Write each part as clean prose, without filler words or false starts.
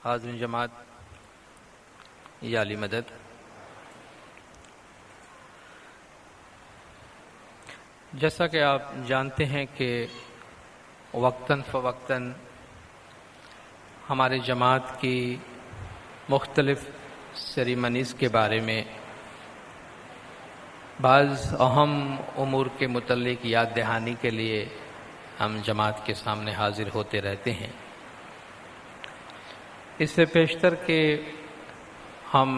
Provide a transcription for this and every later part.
حاضرین جماعت یا علی مدد، جیسا کہ آپ جانتے ہیں کہ وقتاً فوقتاً ہمارے جماعت کی مختلف سیریمنیز کے بارے میں بعض اہم امور کے متعلق یاد دہانی کے لیے ہم جماعت کے سامنے حاضر ہوتے رہتے ہیں۔ اس سے پیشتر کہ ہم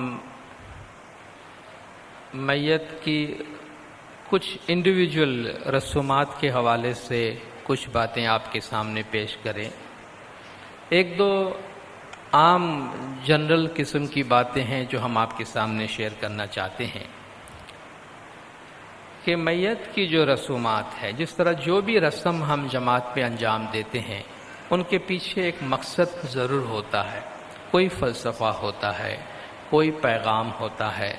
میت کی کچھ انڈیویجول رسومات کے حوالے سے کچھ باتیں آپ کے سامنے پیش کریں، ایک دو عام جنرل قسم کی باتیں ہیں جو ہم آپ کے سامنے شیئر کرنا چاہتے ہیں کہ میت کی جو رسومات ہے، جس طرح جو بھی رسم ہم جماعت پہ انجام دیتے ہیں ان کے پیچھے ایک مقصد ضرور ہوتا ہے، کوئی فلسفہ ہوتا ہے، کوئی پیغام ہوتا ہے،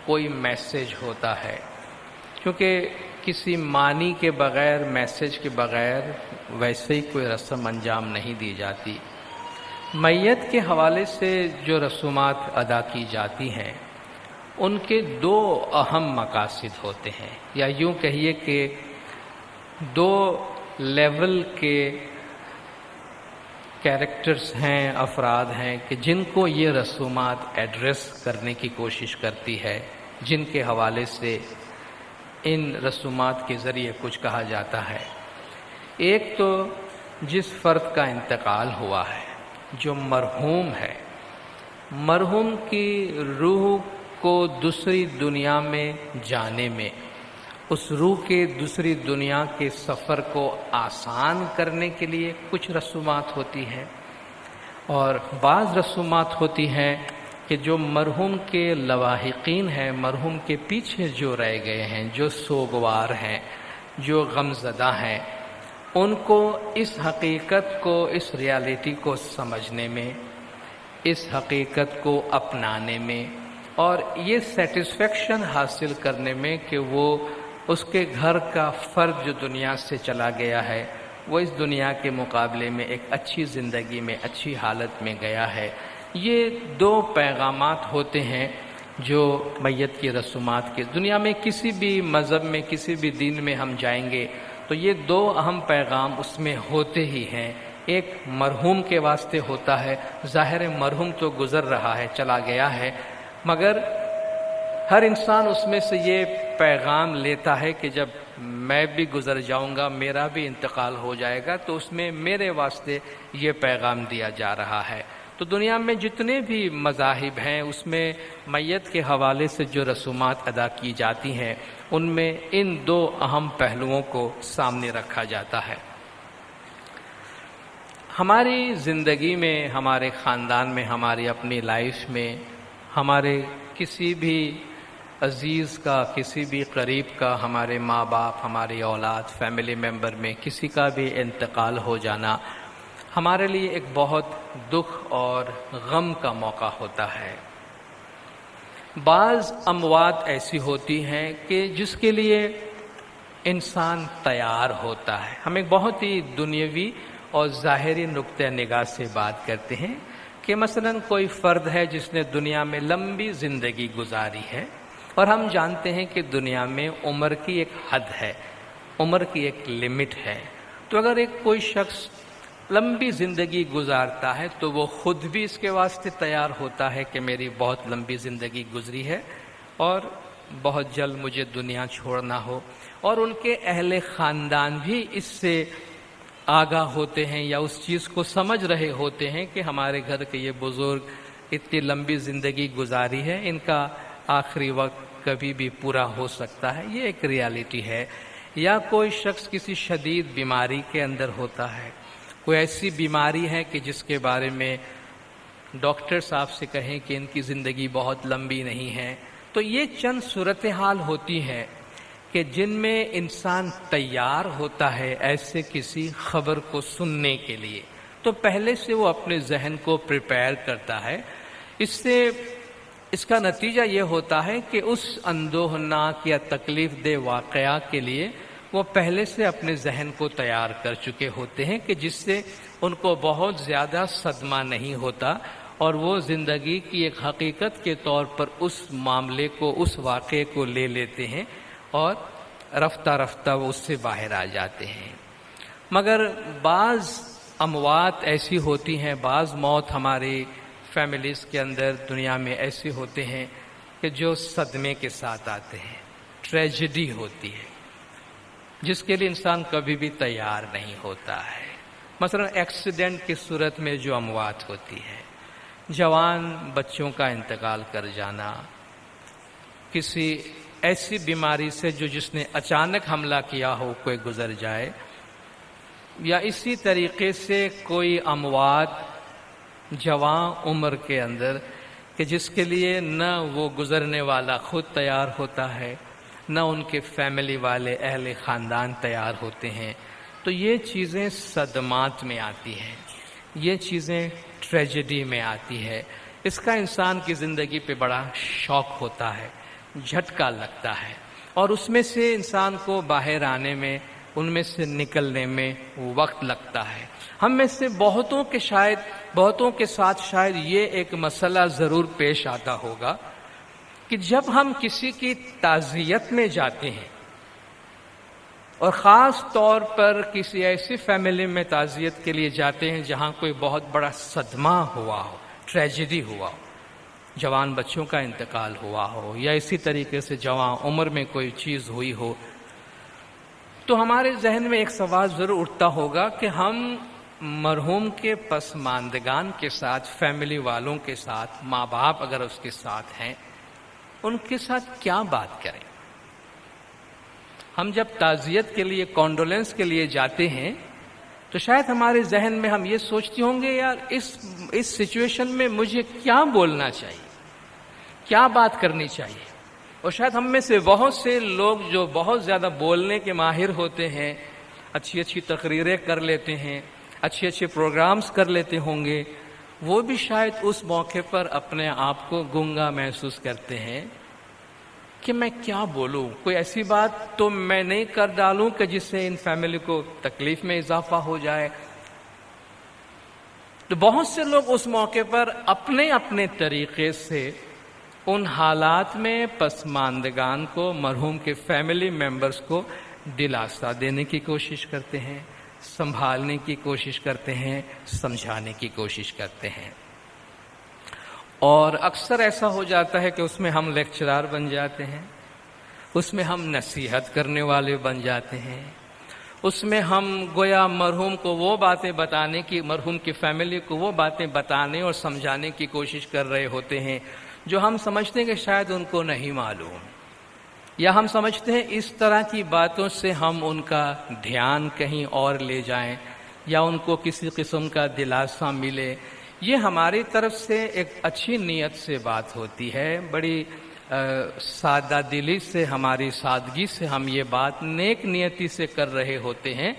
کوئی میسج ہوتا ہے، کیونکہ کسی معنی کے بغیر، میسج کے بغیر ویسے ہی کوئی رسم انجام نہیں دی جاتی۔ میت کے حوالے سے جو رسومات ادا کی جاتی ہیں ان کے دو اہم مقاصد ہوتے ہیں، یا یوں کہیے کہ دو لیول کے کیریکٹرز ہیں، افراد ہیں کہ جن کو یہ رسومات ایڈریس کرنے کی کوشش کرتی ہے، جن کے حوالے سے ان رسومات کے ذریعے کچھ کہا جاتا ہے۔ ایک تو جس فرد کا انتقال ہوا ہے، جو مرحوم ہے، مرحوم کی روح کو دوسری دنیا میں جانے میں، اس روح کے دوسری دنیا کے سفر کو آسان کرنے کے لیے کچھ رسومات ہوتی ہیں، اور بعض رسومات ہوتی ہیں کہ جو مرحوم کے لواحقین ہیں، مرحوم کے پیچھے جو رہ گئے ہیں، جو سوگوار ہیں، جو غمزدہ ہیں، ان کو اس حقیقت کو، اس ریالٹی کو سمجھنے میں، اس حقیقت کو اپنانے میں اور یہ سیٹسفیکشن حاصل کرنے میں کہ وہ اس کے گھر کا فرد جو دنیا سے چلا گیا ہے وہ اس دنیا کے مقابلے میں ایک اچھی زندگی میں، اچھی حالت میں گیا ہے۔ یہ دو پیغامات ہوتے ہیں جو میت کی رسومات کے، دنیا میں کسی بھی مذہب میں، کسی بھی دین میں ہم جائیں گے تو یہ دو اہم پیغام اس میں ہوتے ہی ہیں۔ ایک مرحوم کے واسطے ہوتا ہے، ظاہر مرحوم تو گزر رہا ہے، چلا گیا ہے، مگر ہر انسان اس میں سے یہ پیغام لیتا ہے کہ جب میں بھی گزر جاؤں گا، میرا بھی انتقال ہو جائے گا، تو اس میں میرے واسطے یہ پیغام دیا جا رہا ہے۔ تو دنیا میں جتنے بھی مذاہب ہیں اس میں میت کے حوالے سے جو رسومات ادا کی جاتی ہیں ان میں ان دو اہم پہلوؤں کو سامنے رکھا جاتا ہے۔ ہماری زندگی میں، ہمارے خاندان میں، ہماری اپنی لائف میں، ہمارے کسی بھی عزیز کا، کسی بھی قریب کا، ہمارے ماں باپ، ہماری اولاد، فیملی ممبر میں کسی کا بھی انتقال ہو جانا ہمارے لیے ایک بہت دکھ اور غم کا موقع ہوتا ہے۔ بعض اموات ایسی ہوتی ہیں کہ جس کے لیے انسان تیار ہوتا ہے۔ ہم ایک بہت ہی دنیاوی اور ظاہری نقطہ نگاہ سے بات کرتے ہیں کہ مثلا کوئی فرد ہے جس نے دنیا میں لمبی زندگی گزاری ہے، اور ہم جانتے ہیں کہ دنیا میں عمر کی ایک حد ہے، عمر کی ایک لمٹ ہے۔ تو اگر ایک کوئی شخص لمبی زندگی گزارتا ہے تو وہ خود بھی اس کے واسطے تیار ہوتا ہے کہ میری بہت لمبی زندگی گزری ہے اور بہت جلد مجھے دنیا چھوڑنا ہو، اور ان کے اہل خاندان بھی اس سے آگاہ ہوتے ہیں یا اس چیز کو سمجھ رہے ہوتے ہیں کہ ہمارے گھر کے یہ بزرگ اتنی لمبی زندگی گزاری ہے، ان کا آخری وقت کبھی بھی پورا ہو سکتا ہے۔ یہ ایک ریالٹی ہے۔ یا کوئی شخص کسی شدید بیماری کے اندر ہوتا ہے، کوئی ایسی بیماری ہے کہ جس کے بارے میں ڈاکٹر صاحب سے کہیں کہ ان کی زندگی بہت لمبی نہیں ہے، تو یہ چند صورتحال ہوتی ہیں کہ جن میں انسان تیار ہوتا ہے ایسے کسی خبر کو سننے کے لیے، تو پہلے سے وہ اپنے ذہن کو پریپئر کرتا ہے۔ اس کا نتیجہ یہ ہوتا ہے کہ اس اندوہناک یا تکلیف دہ واقعہ کے لیے وہ پہلے سے اپنے ذہن کو تیار کر چکے ہوتے ہیں کہ جس سے ان کو بہت زیادہ صدمہ نہیں ہوتا، اور وہ زندگی کی ایک حقیقت کے طور پر اس معاملے کو، اس واقعے کو لے لیتے ہیں اور رفتہ رفتہ وہ اس سے باہر آ جاتے ہیں۔ مگر بعض اموات ایسی ہوتی ہیں، بعض موت ہماری فیملیز کے اندر دنیا میں ایسے ہوتے ہیں کہ جو صدمے کے ساتھ آتے ہیں، ٹریجڈی ہوتی ہے جس کے لیے انسان کبھی بھی تیار نہیں ہوتا ہے۔ مثلا ایکسیڈنٹ کی صورت میں جو اموات ہوتی ہے، جوان بچوں کا انتقال کر جانا، کسی ایسی بیماری سے جس نے اچانک حملہ کیا ہو کوئی گزر جائے، یا اسی طریقے سے کوئی اموات جوان عمر کے اندر کہ جس کے لیے نہ وہ گزرنے والا خود تیار ہوتا ہے، نہ ان کے فیملی والے اہل خاندان تیار ہوتے ہیں، تو یہ چیزیں صدمات میں آتی ہیں، یہ چیزیں ٹریجڈی میں آتی ہے۔ اس کا انسان کی زندگی پہ بڑا شوق ہوتا ہے، جھٹکا لگتا ہے، اور اس میں سے انسان کو باہر آنے میں، ان میں سے نکلنے میں وقت لگتا ہے۔ ہم میں سے بہتوں کے ساتھ شاید یہ ایک مسئلہ ضرور پیش آتا ہوگا کہ جب ہم کسی کی تعزیت میں جاتے ہیں، اور خاص طور پر کسی ایسی فیملی میں تعزیت کے لیے جاتے ہیں جہاں کوئی بہت بڑا صدمہ ہوا ہو، ٹریجڈی ہوا ہو، جوان بچوں کا انتقال ہوا ہو، یا اسی طریقے سے جوان عمر میں کوئی چیز ہوئی ہو، تو ہمارے ذہن میں ایک سوال ضرور اٹھتا ہوگا کہ ہم مرحوم کے پسماندگان کے ساتھ، فیملی والوں کے ساتھ، ماں باپ اگر اس کے ساتھ ہیں، ان کے ساتھ کیا بات کریں۔ ہم جب تعزیت کے لیے، کانڈولنس کے لیے جاتے ہیں تو شاید ہمارے ذہن میں ہم یہ سوچتے ہوں گے، یار اس سچویشن میں مجھے کیا بولنا چاہیے، کیا بات کرنی چاہیے۔ اور شاید ہم میں سے بہت سے لوگ جو بہت زیادہ بولنے کے ماہر ہوتے ہیں، اچھی اچھی تقریریں کر لیتے ہیں، اچھے اچھے پروگرامز کر لیتے ہوں گے، وہ بھی شاید اس موقع پر اپنے آپ کو گنگا محسوس کرتے ہیں کہ میں کیا بولوں، کوئی ایسی بات تو میں نہیں کر ڈالوں کہ جس سے ان فیملی کو تکلیف میں اضافہ ہو جائے۔ تو بہت سے لوگ اس موقع پر اپنے اپنے طریقے سے ان حالات میں پسماندگان کو، مرحوم کے فیملی ممبرز کو دلاسا دینے کی کوشش کرتے ہیں، سنبھالنے کی کوشش کرتے ہیں، سمجھانے کی کوشش کرتے ہیں۔ اور اکثر ایسا ہو جاتا ہے کہ اس میں ہم لیکچرار بن جاتے ہیں، اس میں ہم نصیحت کرنے والے بن جاتے ہیں، اس میں ہم گویا مرحوم کو وہ باتیں بتانے کی، مرحوم کی فیملی کو وہ باتیں بتانے اور سمجھانے کی کوشش کر رہے ہوتے ہیں جو ہم سمجھتے ہیں کہ شاید ان کو نہیں معلوم، یا ہم سمجھتے ہیں اس طرح کی باتوں سے ہم ان کا دھیان کہیں اور لے جائیں، یا ان کو کسی قسم کا دلاسا ملے۔ یہ ہماری طرف سے ایک اچھی نیت سے بات ہوتی ہے، بڑی سادہ دلی سے، ہماری سادگی سے ہم یہ بات نیک نیتی سے کر رہے ہوتے ہیں،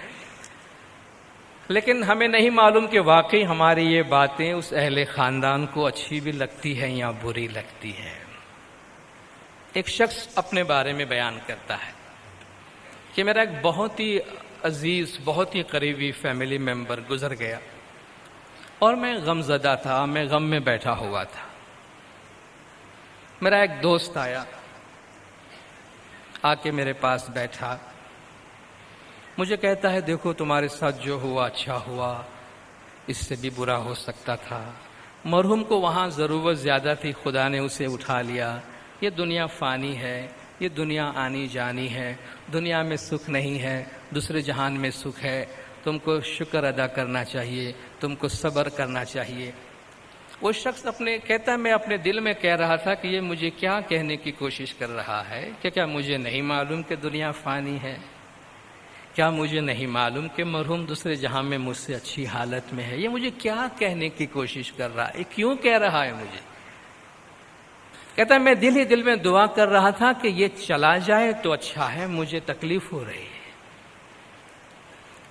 لیکن ہمیں نہیں معلوم کہ واقعی ہماری یہ باتیں اس اہل خاندان کو اچھی بھی لگتی ہیں یا بری لگتی ہیں۔ ایک شخص اپنے بارے میں بیان کرتا ہے کہ میرا ایک بہت ہی عزیز، بہت ہی قریبی فیملی ممبر گزر گیا، اور میں غم زدہ تھا، میں غم میں بیٹھا ہوا تھا۔ میرا ایک دوست آیا، آ کے میرے پاس بیٹھا، مجھے کہتا ہے دیکھو تمہارے ساتھ جو ہوا اچھا ہوا، اس سے بھی برا ہو سکتا تھا، مرحوم کو وہاں ضرورت زیادہ تھی، خدا نے اسے اٹھا لیا، یہ دنیا فانی ہے، یہ دنیا آنی جانی ہے، دنیا میں سکھ نہیں ہے، دوسرے جہان میں سکھ ہے، تم کو شکر ادا کرنا چاہیے، تم کو صبر کرنا چاہیے۔ وہ شخص کہتا ہے میں اپنے دل میں کہہ رہا تھا کہ یہ مجھے کیا کہنے کی کوشش کر رہا ہے، کہ کیا مجھے نہیں معلوم کہ دنیا فانی ہے؟ کیا مجھے نہیں معلوم کہ مرحوم دوسرے جہاں میں مجھ سے اچھی حالت میں ہے؟ یہ مجھے کیا کہنے کی کوشش کر رہا ہے، کیوں کہہ رہا ہے مجھے؟ کہتا ہے میں دل ہی دل میں دعا کر رہا تھا کہ یہ چلا جائے تو اچھا ہے، مجھے تکلیف ہو رہی ہے،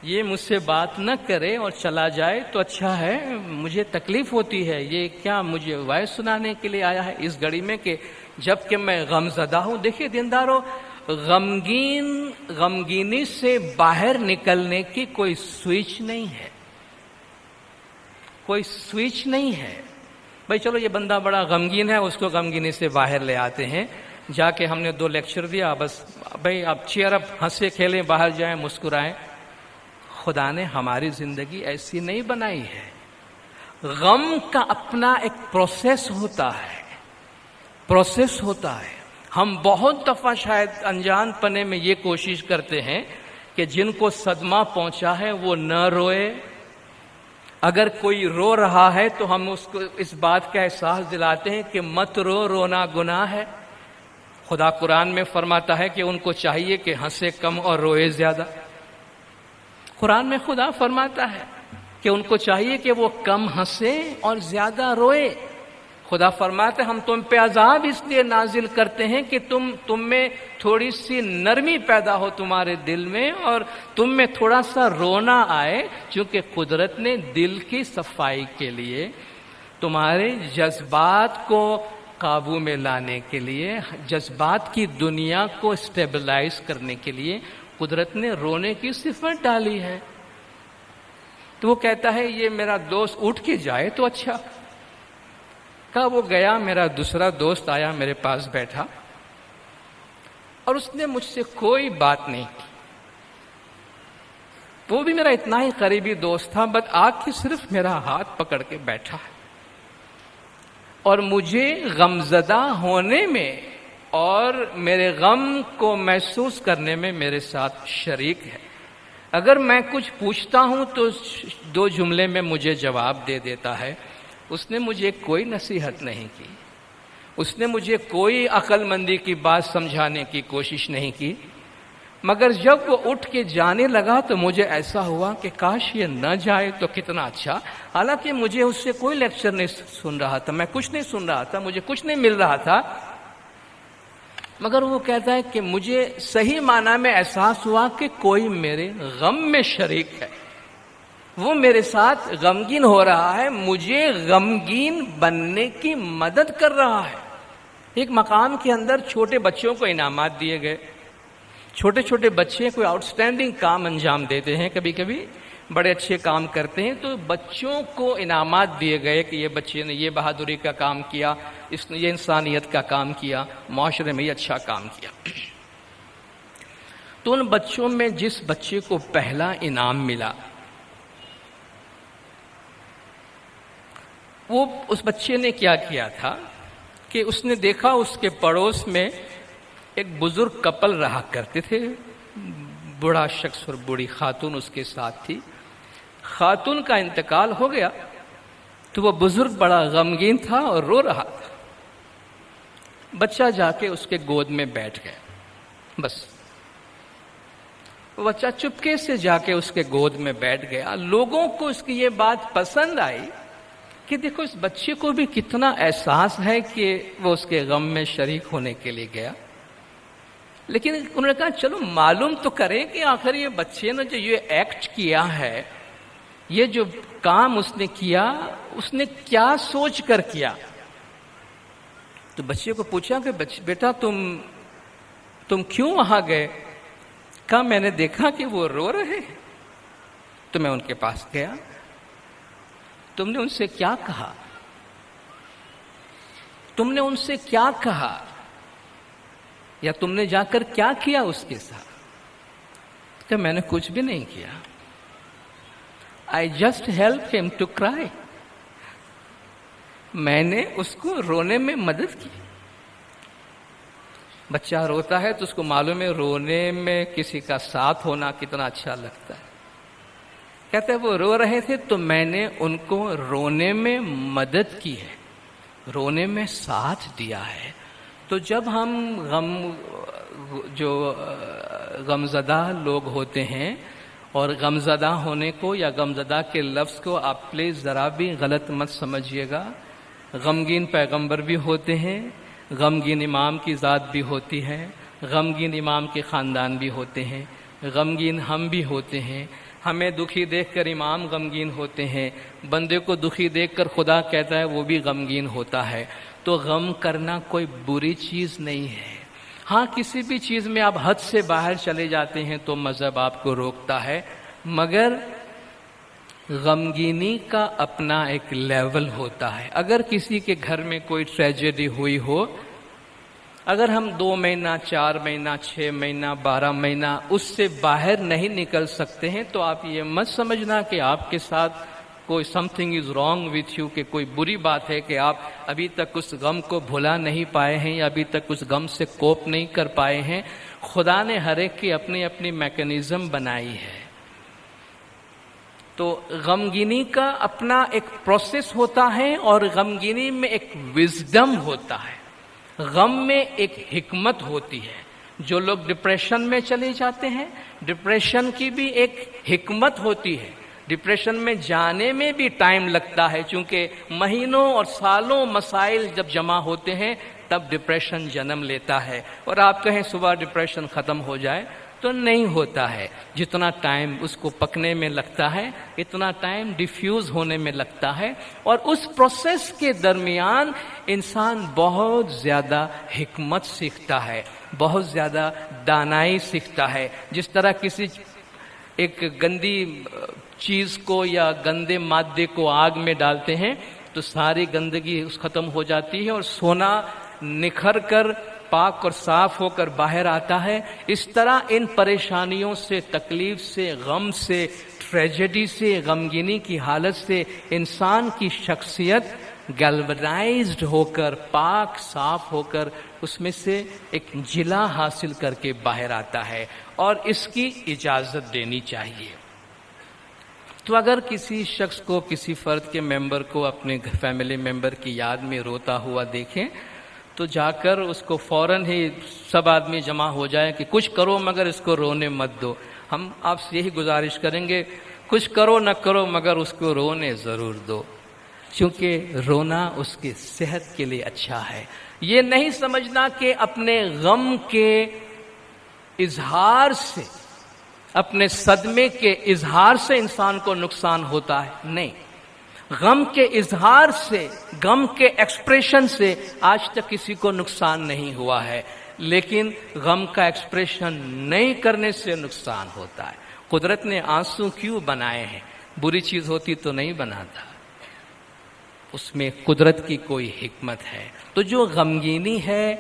یہ مجھ سے بات نہ کرے اور چلا جائے تو اچھا ہے، مجھے تکلیف ہوتی ہے، یہ کیا مجھے وعظ سنانے کے لیے آیا ہے اس گھڑی میں کہ جب کہ میں غم زدہ ہوں؟ دیکھیے دیندارو، غمگینی سے باہر نکلنے کی کوئی سوئچ نہیں ہے، کوئی سوئچ نہیں ہے۔ بھائی چلو یہ بندہ بڑا غمگین ہے، اس کو غمگینی سے باہر لے آتے ہیں. جا کے ہم نے 2 لیکچر دیا، بس بھائی آپ چیئر اپ، ہنسے کھیلیں، باہر جائیں، مسکرائیں. خدا نے ہماری زندگی ایسی نہیں بنائی ہے. غم کا اپنا ایک پروسیس ہوتا ہے. ہم بہت دفعہ شاید انجان پنے میں یہ کوشش کرتے ہیں کہ جن کو صدمہ پہنچا ہے وہ نہ روئے. اگر کوئی رو رہا ہے تو ہم اس کو اس بات کا احساس دلاتے ہیں کہ مت رو، رونا گناہ ہے. خدا قرآن میں فرماتا ہے کہ ان کو چاہیے کہ ہنسے کم اور روئے زیادہ. قرآن میں خدا فرماتا ہے کہ ان کو چاہیے کہ وہ کم ہنسے اور زیادہ روئے. خدا فرماتا ہے ہم تم پہ عذاب اس لیے نازل کرتے ہیں کہ تم میں تھوڑی سی نرمی پیدا ہو تمہارے دل میں، اور تم میں تھوڑا سا رونا آئے، چونکہ قدرت نے دل کی صفائی کے لیے، تمہارے جذبات کو قابو میں لانے کے لیے، جذبات کی دنیا کو اسٹیبلائز کرنے کے لیے قدرت نے رونے کی صفت ڈالی ہے. تو وہ کہتا ہے یہ میرا دوست اٹھ کے جائے تو اچھا. کہا وہ گیا، میرا دوسرا دوست آیا میرے پاس بیٹھا، اور اس نے مجھ سے کوئی بات نہیں کی. وہ بھی میرا اتنا ہی قریبی دوست تھا، بس آ کے صرف میرا ہاتھ پکڑ کے بیٹھا ہے، اور مجھے غمزدہ ہونے میں اور میرے غم کو محسوس کرنے میں میرے ساتھ شریک ہے. اگر میں کچھ پوچھتا ہوں تو 2 جملے میں مجھے جواب دے دیتا ہے. اس نے مجھے کوئی نصیحت نہیں کی، اس نے مجھے کوئی عقل مندی کی بات سمجھانے کی کوشش نہیں کی. مگر جب وہ اٹھ کے جانے لگا تو مجھے ایسا ہوا کہ کاش یہ نہ جائے تو کتنا اچھا. حالانکہ مجھے اس سے کوئی لیکچر نہیں سن رہا تھا، میں کچھ نہیں سن رہا تھا، مجھے کچھ نہیں مل رہا تھا. مگر وہ کہتا ہے کہ مجھے صحیح معنی میں احساس ہوا کہ کوئی میرے غم میں شریک ہے، وہ میرے ساتھ غمگین ہو رہا ہے، مجھے غمگین بننے کی مدد کر رہا ہے. ایک مقام کے اندر چھوٹے بچوں کو انعامات دیے گئے. چھوٹے چھوٹے بچے کوئی آؤٹ اسٹینڈنگ کام انجام دیتے ہیں، کبھی کبھی بڑے اچھے کام کرتے ہیں، تو بچوں کو انعامات دیے گئے کہ یہ بچے نے یہ بہادری کا کام کیا، اس نے یہ انسانیت کا کام کیا، معاشرے میں یہ اچھا کام کیا. تو ان بچوں میں جس بچے کو پہلا انعام ملا، وہ اس بچے نے کیا کیا تھا کہ اس نے دیکھا اس کے پڑوس میں ایک بزرگ کپل رہا کرتے تھے، بوڑھا شخص اور بوڑھی خاتون اس کے ساتھ تھی. خاتون کا انتقال ہو گیا تو وہ بزرگ بڑا غمگین تھا اور رو رہا تھا. بچہ جا کے اس کے گود میں بیٹھ گیا. بس وہ بچہ چپکے سے جا کے اس کے گود میں بیٹھ گیا. لوگوں کو اس کی یہ بات پسند آئی کہ دیکھو اس بچے کو بھی کتنا احساس ہے کہ وہ اس کے غم میں شریک ہونے کے لیے گیا. لیکن انہوں نے کہا چلو معلوم تو کریں کہ آخر یہ بچے نے جو یہ ایکٹ کیا ہے، یہ جو کام اس نے کیا، اس نے کیا سوچ کر کیا. تو بچے کو پوچھا کہ بیٹا تم کیوں وہاں گئے؟ کہا میں نے دیکھا کہ وہ رو رہے تو میں ان کے پاس گیا. تم نے ان سے کیا کہا؟ تم نے ان سے کیا کہا یا تم نے جا کر کیا کیا اس کے ساتھ؟ کہ میں نے کچھ بھی نہیں کیا. I just helped him to cry. میں نے اس کو رونے میں مدد کی. بچہ روتا ہے تو اس کو معلوم ہے رونے میں کسی کا ساتھ ہونا کتنا اچھا لگتا ہے. کہتے ہیں وہ رو رہے تھے تو میں نے ان کو رونے میں مدد کی ہے، رونے میں ساتھ دیا ہے. تو جب ہم غمزدہ لوگ ہوتے ہیں، اور غمزدہ ہونے کو یا غمزدہ کے لفظ کو آپ پلیز ذرا بھی غلط مت سمجھیے گا. غمگین پیغمبر بھی ہوتے ہیں، غمگین امام کی ذات بھی ہوتی ہے، غمگین امام کے خاندان بھی ہوتے ہیں، غمگین ہم بھی ہوتے ہیں. ہمیں دکھی دیکھ کر امام غمگین ہوتے ہیں، بندے کو دکھی دیکھ کر خدا کہتا ہے وہ بھی غمگین ہوتا ہے. تو غم کرنا کوئی بری چیز نہیں ہے. ہاں کسی بھی چیز میں آپ حد سے باہر چلے جاتے ہیں تو مذہب آپ کو روکتا ہے، مگر غمگینی کا اپنا ایک لیول ہوتا ہے. اگر کسی کے گھر میں کوئی ٹریجڈی ہوئی ہو، اگر ہم 2 مہینہ 4 مہینہ 6 مہینہ 12 مہینہ اس سے باہر نہیں نکل سکتے ہیں تو آپ یہ مت سمجھنا کہ آپ کے ساتھ کوئی some thing is wrong with you, کہ کوئی بری بات ہے کہ آپ ابھی تک اس غم کو بھلا نہیں پائے ہیں یا ابھی تک اس غم سے کوپ نہیں کر پائے ہیں. خدا نے ہر ایک کی اپنی اپنی میکینزم بنائی ہے. تو غمگینی کا اپنا ایک پروسیس ہوتا ہے اور غمگینی میں ایک وزڈم ہوتا ہے. غم میں ایک حکمت ہوتی ہے. جو لوگ ڈپریشن میں چلے جاتے ہیں، ڈپریشن کی بھی ایک حکمت ہوتی ہے. ڈپریشن میں جانے میں بھی ٹائم لگتا ہے، چونکہ مہینوں اور سالوں مسائل جب جمع ہوتے ہیں تب ڈپریشن جنم لیتا ہے. اور آپ کہیں صبح ڈپریشن ختم ہو جائے تو نہیں ہوتا ہے. جتنا ٹائم اس کو پکنے میں لگتا ہے اتنا ٹائم ڈیفیوز ہونے میں لگتا ہے. اور اس پروسیس کے درمیان انسان بہت زیادہ حکمت سیکھتا ہے، بہت زیادہ دانائی سیکھتا ہے. جس طرح کسی ایک گندی چیز کو یا گندے مادے کو آگ میں ڈالتے ہیں تو ساری گندگی ختم ہو جاتی ہے اور سونا نکھر کر پاک اور صاف ہو کر باہر آتا ہے. اس طرح ان پریشانیوں سے، تکلیف سے، غم سے، ٹریجڈی سے، غمگینی کی حالت سے انسان کی شخصیت گیلونائزڈ ہو کر، پاک صاف ہو کر اس میں سے ایک جلا حاصل کر کے باہر آتا ہے اور اس کی اجازت دینی چاہیے. تو اگر کسی شخص کو، کسی فرد کے ممبر کو اپنے فیملی ممبر کی یاد میں روتا ہوا دیکھیں تو جا کر اس کو فوراً ہی سب آدمی جمع ہو جائے کہ کچھ کرو مگر اس کو رونے مت دو. ہم آپ سے یہی گزارش کریں گے، کچھ کرو نہ کرو مگر اس کو رونے ضرور دو، کیونکہ رونا اس کی صحت کے لیے اچھا ہے. یہ نہیں سمجھنا کہ اپنے غم کے اظہار سے، اپنے صدمے کے اظہار سے انسان کو نقصان ہوتا ہے. نہیں، غم کے اظہار سے، غم کے ایکسپریشن سے آج تک کسی کو نقصان نہیں ہوا ہے، لیکن غم کا ایکسپریشن نہیں کرنے سے نقصان ہوتا ہے. قدرت نے آنسو کیوں بنائے ہیں؟ بری چیز ہوتی تو نہیں بناتا، اس میں قدرت کی کوئی حکمت ہے. تو جو غمگینی ہے،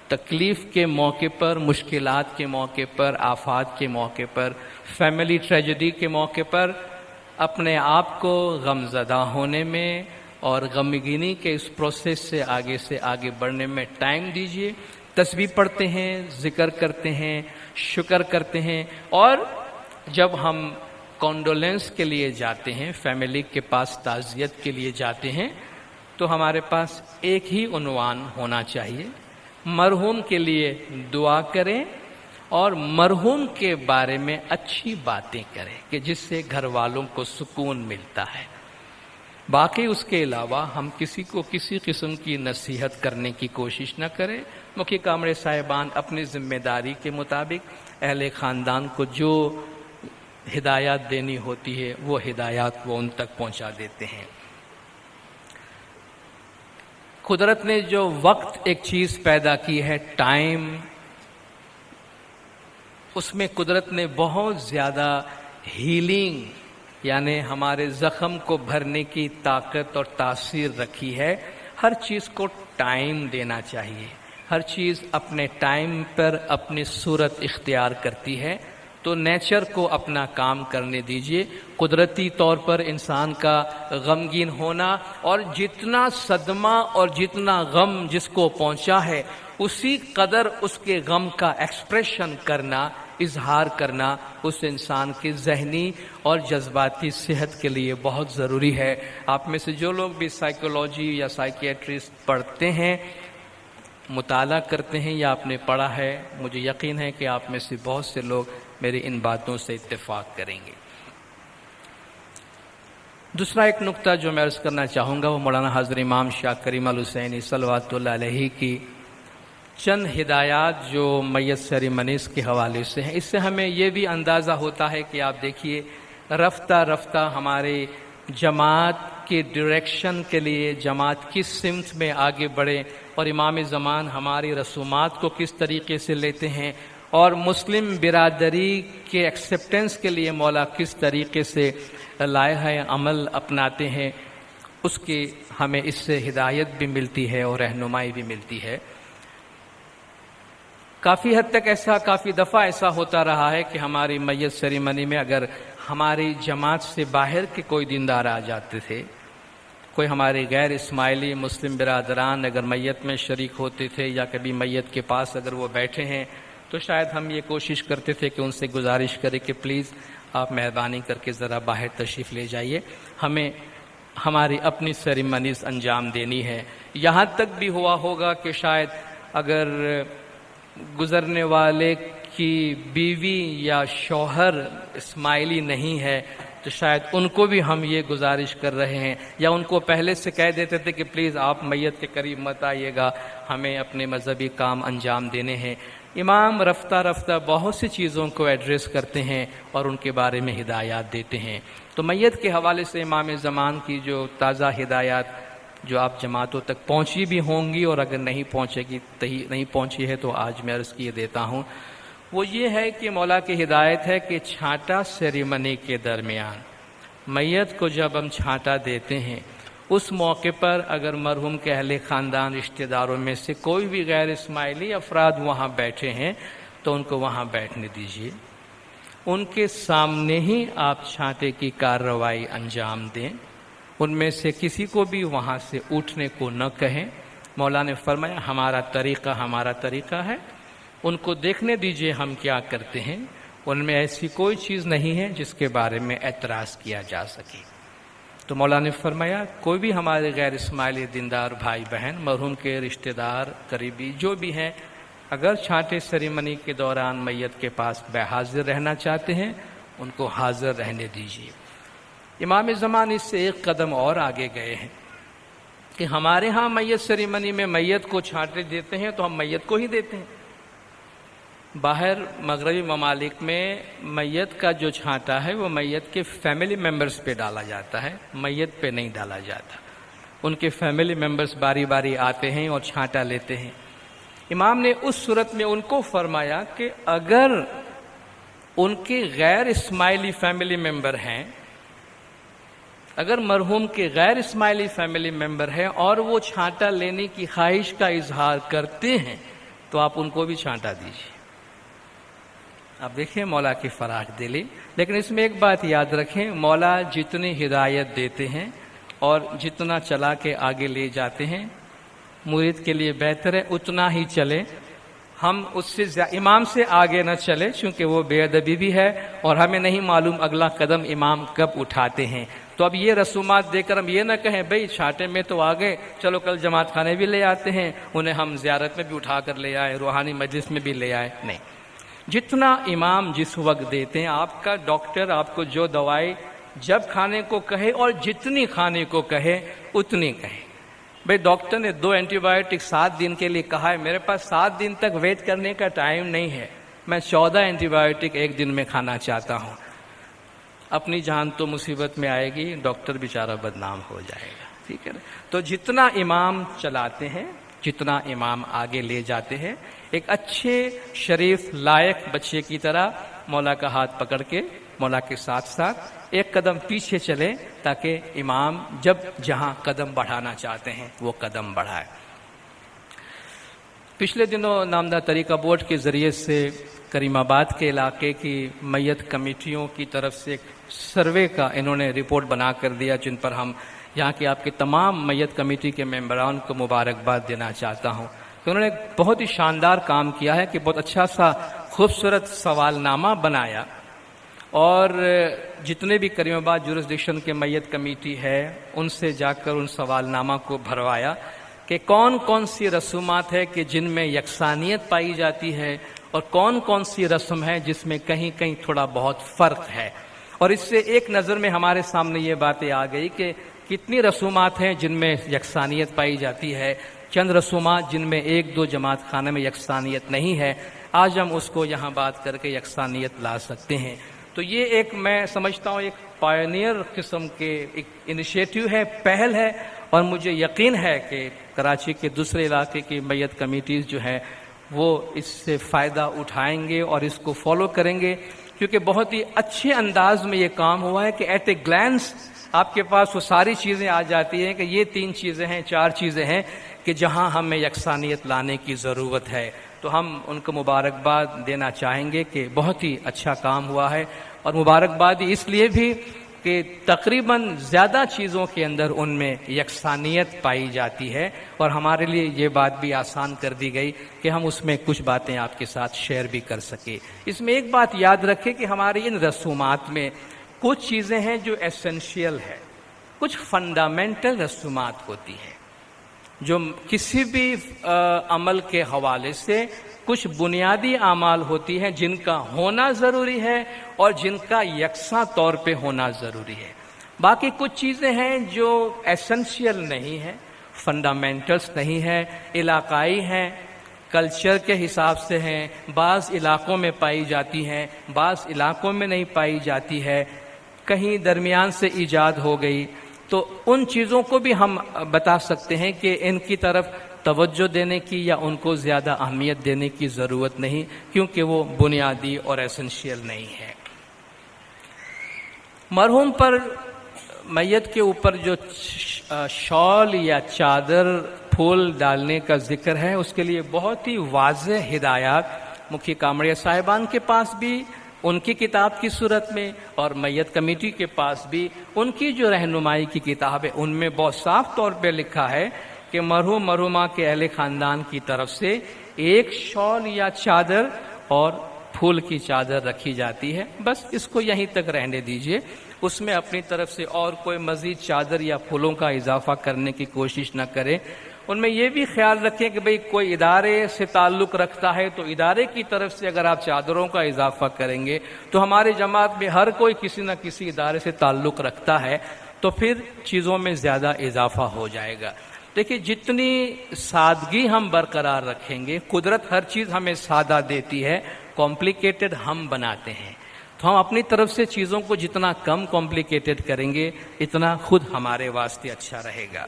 تکلیف کے موقع پر، مشکلات کے موقع پر، آفات کے موقع پر، فیملی ٹریجڈی کے موقع پر اپنے آپ کو غم زدہ ہونے میں اور غمگینی کے اس پروسیس سے آگے بڑھنے میں ٹائم دیجیے. تسبیح پڑھتے ہیں، ذکر کرتے ہیں، شکر کرتے ہیں. اور جب ہم کانڈولنس کے لیے جاتے ہیں، فیملی کے پاس تعزیت کے لیے جاتے ہیں، تو ہمارے پاس ایک ہی عنوان ہونا چاہیے: مرحوم کے لیے دعا کریں اور مرحوم کے بارے میں اچھی باتیں کریں کہ جس سے گھر والوں کو سکون ملتا ہے. باقی اس کے علاوہ ہم کسی کو کسی قسم کی نصیحت کرنے کی کوشش نہ کریں. مکھی کامرے صاحبان اپنی ذمہ داری کے مطابق اہل خاندان کو جو ہدایات دینی ہوتی ہے وہ ہدایات وہ ان تک پہنچا دیتے ہیں. قدرت نے جو وقت ایک چیز پیدا کی ہے، ٹائم، اس میں قدرت نے بہت زیادہ ہیلنگ یعنی ہمارے زخم کو بھرنے کی طاقت اور تاثیر رکھی ہے. ہر چیز کو ٹائم دینا چاہیے. ہر چیز اپنے ٹائم پر اپنی صورت اختیار کرتی ہے. تو نیچر کو اپنا کام کرنے دیجیے. قدرتی طور پر انسان کا غمگین ہونا اور جتنا صدمہ اور جتنا غم جس کو پہنچا ہے اسی قدر اس کے غم کا ایکسپریشن کرنا، اظہار کرنا اس انسان کی ذہنی اور جذباتی صحت کے لیے بہت ضروری ہے. آپ میں سے جو لوگ بھی سائیکولوجی یا سائیکیٹرسٹ پڑھتے ہیں، مطالعہ کرتے ہیں یا آپ نے پڑھا ہے، مجھے یقین ہے کہ آپ میں سے بہت سے لوگ میری ان باتوں سے اتفاق کریں گے. دوسرا ایک نقطہ جو میں عرض کرنا چاہوں گا وہ مولانا حضرت امام شاہ کریم الحسینی صلوات اللہ علیہ کی چند ہدایات جو میت سیریمنیز کے حوالے سے ہیں. اس سے ہمیں یہ بھی اندازہ ہوتا ہے کہ آپ دیکھیے رفتہ رفتہ ہمارے جماعت کے ڈائریکشن کے لیے جماعت کس سمت میں آگے بڑھے اور امام زمان ہماری رسومات کو کس طریقے سے لیتے ہیں اور مسلم برادری کے ایکسیپٹنس کے لیے مولا کس طریقے سے لائحہ عمل اپناتے ہیں، اس کی ہمیں اس سے ہدایت بھی ملتی ہے اور رہنمائی بھی ملتی ہے۔ کافی حد تک کافی دفعہ ایسا ہوتا رہا ہے کہ ہماری میت سیریمنی میں اگر ہماری جماعت سے باہر کے کوئی دیندار آ جاتے تھے، کوئی ہمارے غیر اسماعیلی مسلم برادران اگر میت میں شریک ہوتے تھے یا کبھی میت کے پاس اگر وہ بیٹھے ہیں، تو شاید ہم یہ کوشش کرتے تھے کہ ان سے گزارش کریں کہ پلیز آپ مہربانی کر کے ذرا باہر تشریف لے جائیے، ہمیں ہماری اپنی سیریمنیز انجام دینی ہے۔ یہاں تک بھی ہوا ہوگا کہ شاید اگر گزرنے والے کی بیوی یا شوہر اسماعیلی نہیں ہے تو شاید ان کو بھی ہم یہ گزارش کر رہے ہیں، یا ان کو پہلے سے کہہ دیتے تھے کہ پلیز آپ میت کے قریب مت آئیے گا، ہمیں اپنے مذہبی کام انجام دینے ہیں۔ امام رفتہ رفتہ بہت سی چیزوں کو ایڈریس کرتے ہیں اور ان کے بارے میں ہدایات دیتے ہیں۔ تو میت کے حوالے سے امام زمان کی جو تازہ ہدایات جو آپ جماعتوں تک پہنچی بھی ہوں گی، اور اگر نہیں پہنچی ہے تو آج میں عرض کیے دیتا ہوں، وہ یہ ہے کہ مولا کی ہدایت ہے کہ چھانٹا سیریمنی کے درمیان میت کو جب ہم چھانٹا دیتے ہیں، اس موقع پر اگر مرحوم کے اہل خاندان رشتہ داروں میں سے کوئی بھی غیر اسماعیلی افراد وہاں بیٹھے ہیں تو ان کو وہاں بیٹھنے دیجیے، ان کے سامنے ہی آپ چھانٹے کی کارروائی انجام دیں، ان میں سے کسی کو بھی وہاں سے اٹھنے کو نہ کہیں۔ مولا نے فرمایا ہمارا طریقہ ہے، ان کو دیکھنے دیجئے ہم کیا کرتے ہیں، ان میں ایسی کوئی چیز نہیں ہے جس کے بارے میں اعتراض کیا جا سکے۔ تو مولا نے فرمایا کوئی بھی ہمارے غیر اسماعیلی دیندار بھائی بہن، مرحوم کے رشتہ دار قریبی جو بھی ہیں، اگر چھانٹے سیریمنی کے دوران میت کے پاس حاضر رہنا چاہتے ہیں، ان کو حاضر رہنے دیجیے۔ امام زمان اس سے ایک قدم اور آگے گئے ہیں کہ ہمارے ہاں میت سیریمنی میں میت کو چھانٹے دیتے ہیں تو ہم میت کو ہی دیتے ہیں۔ باہر مغربی ممالک میں میت کا جو چھانٹا ہے وہ میت کے فیملی ممبرز پہ ڈالا جاتا ہے، میت پہ نہیں ڈالا جاتا۔ ان کے فیملی ممبرز باری باری آتے ہیں اور چھانٹا لیتے ہیں۔ امام نے اس صورت میں ان کو فرمایا کہ اگر ان کے غیر اسماعیلی فیملی ممبر ہیں، اگر مرحوم کے غیر اسماعیلی فیملی ممبر ہیں اور وہ چھانٹا لینے کی خواہش کا اظہار کرتے ہیں تو آپ ان کو بھی چھانٹا دیجیے۔ اب دیکھیں مولا کی فراخ دلی، لیکن اس میں ایک بات یاد رکھیں، مولا جتنی ہدایت دیتے ہیں اور جتنا چلا کے آگے لے جاتے ہیں، مرید کے لیے بہتر ہے اتنا ہی چلے، ہم اس سے امام سے آگے نہ چلے، چونکہ وہ بے ادبی بھی ہے اور ہمیں نہیں معلوم اگلا قدم امام کب اٹھاتے ہیں۔ تو اب یہ رسومات دے کر ہم یہ نہ کہیں بھئی چھانٹے میں تو آگے، چلو کل جماعت خانے بھی لے آتے ہیں، انہیں ہم زیارت میں بھی اٹھا کر لے آئے، روحانی مجلس میں بھی لے آئے، نہیں۔ جتنا امام جس وقت دیتے ہیں، آپ کا ڈاکٹر آپ کو جو دوائی جب کھانے کو کہے اور جتنی کھانے کو کہے اتنی کہے۔ بھئی ڈاکٹر نے 2 اینٹی بایوٹک 7 دن کے لیے کہا ہے، میرے پاس 7 دن تک ویٹ کرنے کا ٹائم نہیں ہے، میں 14 اینٹی بایوٹک ایک دن میں کھانا چاہتا ہوں، اپنی جان تو مصیبت میں آئے گی، ڈاکٹر بیچارہ بدنام ہو جائے گا، ٹھیک ہے نا؟ تو جتنا امام چلاتے ہیں، جتنا امام آگے لے جاتے ہیں، ایک اچھے شریف لائق بچے کی طرح مولا کا ہاتھ پکڑ کے مولا کے ساتھ ساتھ ایک قدم پیچھے چلے تاکہ امام جب جہاں قدم بڑھانا چاہتے ہیں وہ قدم بڑھائے۔ پچھلے دنوں نامدار طریقہ بورڈ کے ذریعے سے کریم آباد کے علاقے کی میت کمیٹیوں کی طرف سے ایک سروے کا انہوں نے رپورٹ بنا کر دیا، جن پر ہم یہاں کے آپ کے تمام میت کمیٹی کے ممبران کو مبارکباد دینا چاہتا ہوں کہ انہوں نے بہت ہی شاندار کام کیا ہے کہ بہت اچھا سا خوبصورت سوال نامہ بنایا، اور جتنے بھی کریم آباد جورسڈکشن کے میت کمیٹی ہے ان سے جا کر ان سوال نامہ کو بھروایا کہ کون کون سی رسومات ہے کہ جن میں یکسانیت پائی جاتی ہے اور کون کون سی رسم ہے جس میں کہیں کہیں تھوڑا بہت فرق ہے۔ اور اس سے ایک نظر میں ہمارے سامنے یہ باتیں آ گئی کہ کتنی رسومات ہیں جن میں یکسانیت پائی جاتی ہے، چند رسومات جن میں 1-2 جماعت خانے میں یکسانیت نہیں ہے، آج ہم اس کو یہاں بات کر کے یکسانیت لا سکتے ہیں۔ تو یہ ایک میں سمجھتا ہوں ایک پائنیئر قسم کے ایک انیشیٹو ہے، پہل ہے، اور مجھے یقین ہے کہ کراچی کے دوسرے علاقے کی میت کمیٹیز جو ہیں وہ اس سے فائدہ اٹھائیں گے اور اس کو فالو کریں گے، کیونکہ بہت ہی اچھے انداز میں یہ کام ہوا ہے کہ ایٹ اے گلانس آپ کے پاس وہ ساری چیزیں آ جاتی ہیں کہ یہ 3 چیزیں ہیں، 4 چیزیں ہیں کہ جہاں ہمیں یکسانیت لانے کی ضرورت ہے۔ تو ہم ان کو مبارکباد دینا چاہیں گے کہ بہت ہی اچھا کام ہوا ہے، اور مبارکباد اس لیے بھی کہ تقریباً زیادہ چیزوں کے اندر ان میں یکسانیت پائی جاتی ہے، اور ہمارے لیے یہ بات بھی آسان کر دی گئی کہ ہم اس میں کچھ باتیں آپ کے ساتھ شیئر بھی کر سکیں۔ اس میں ایک بات یاد رکھیں کہ ہماری ان رسومات میں کچھ چیزیں ہیں جو ایسنشیل ہے، کچھ فنڈامنٹل رسومات ہوتی ہیں جو کسی بھی عمل کے حوالے سے کچھ بنیادی اعمال ہوتی ہیں جن کا ہونا ضروری ہے اور جن کا یکساں طور پہ ہونا ضروری ہے۔ باقی کچھ چیزیں ہیں جو ایسنشیل نہیں ہیں، فنڈامنٹلز نہیں ہیں، علاقائی ہیں، کلچر کے حساب سے ہیں، بعض علاقوں میں پائی جاتی ہیں، بعض علاقوں میں نہیں پائی جاتی ہے، کہیں درمیان سے ایجاد ہو گئی، تو ان چیزوں کو بھی ہم بتا سکتے ہیں کہ ان کی طرف توجہ دینے کی یا ان کو زیادہ اہمیت دینے کی ضرورت نہیں، کیونکہ وہ بنیادی اور ایسنشیل نہیں ہے۔ مرحوم پر میت کے اوپر جو شال یا چادر پھول ڈالنے کا ذکر ہے، اس کے لیے بہت ہی واضح ہدایات مکھی کامڑیا صاحبان کے پاس بھی ان کی کتاب کی صورت میں، اور میت کمیٹی کے پاس بھی ان کی جو رہنمائی کی کتاب ہے ان میں بہت صاف طور پہ لکھا ہے کہ مرحوم مرحومہ کے اہل خاندان کی طرف سے ایک شال یا چادر اور پھول کی چادر رکھی جاتی ہے، بس اس کو یہیں تک رہنے دیجئے، اس میں اپنی طرف سے اور کوئی مزید چادر یا پھولوں کا اضافہ کرنے کی کوشش نہ کریں۔ ان میں یہ بھی خیال رکھیں کہ بھئی کوئی ادارے سے تعلق رکھتا ہے تو ادارے کی طرف سے اگر آپ چادروں کا اضافہ کریں گے تو ہمارے جماعت میں ہر کوئی کسی نہ کسی ادارے سے تعلق رکھتا ہے، تو پھر چیزوں میں زیادہ اضافہ ہو جائے گا۔ دیکھیں جتنی سادگی ہم برقرار رکھیں گے، قدرت ہر چیز ہمیں سادہ دیتی ہے، کمپلیکیٹڈ ہم بناتے ہیں، تو ہم اپنی طرف سے چیزوں کو جتنا کم کمپلیکیٹڈ کریں گے اتنا خود ہمارے واسطے اچھا رہے گا۔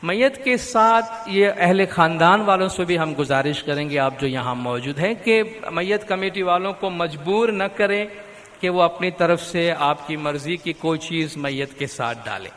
میت کے ساتھ یہ اہل خاندان والوں سے بھی ہم گزارش کریں گے، آپ جو یہاں موجود ہیں، کہ میت کمیٹی والوں کو مجبور نہ کریں کہ وہ اپنی طرف سے آپ کی مرضی کی کوئی چیز میت کے ساتھ ڈالیں۔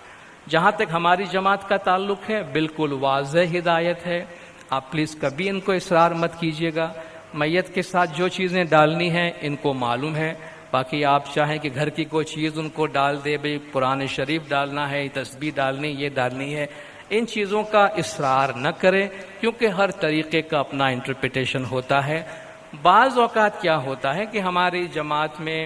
جہاں تک ہماری جماعت کا تعلق ہے بالکل واضح ہدایت ہے، آپ پلیز کبھی ان کو اصرار مت کیجیے گا۔ میت کے ساتھ جو چیزیں ڈالنی ہیں ان کو معلوم ہے، باقی آپ چاہیں کہ گھر کی کوئی چیز ان کو ڈال دے، بھئی قرآن شریف ڈالنا ہے، تسبیح ڈالنی، یہ ڈالنی ہے، ان چیزوں کا اصرار نہ کریں، کیونکہ ہر طریقے کا اپنا انٹرپریٹیشن ہوتا ہے۔ بعض اوقات کیا ہوتا ہے کہ ہماری جماعت میں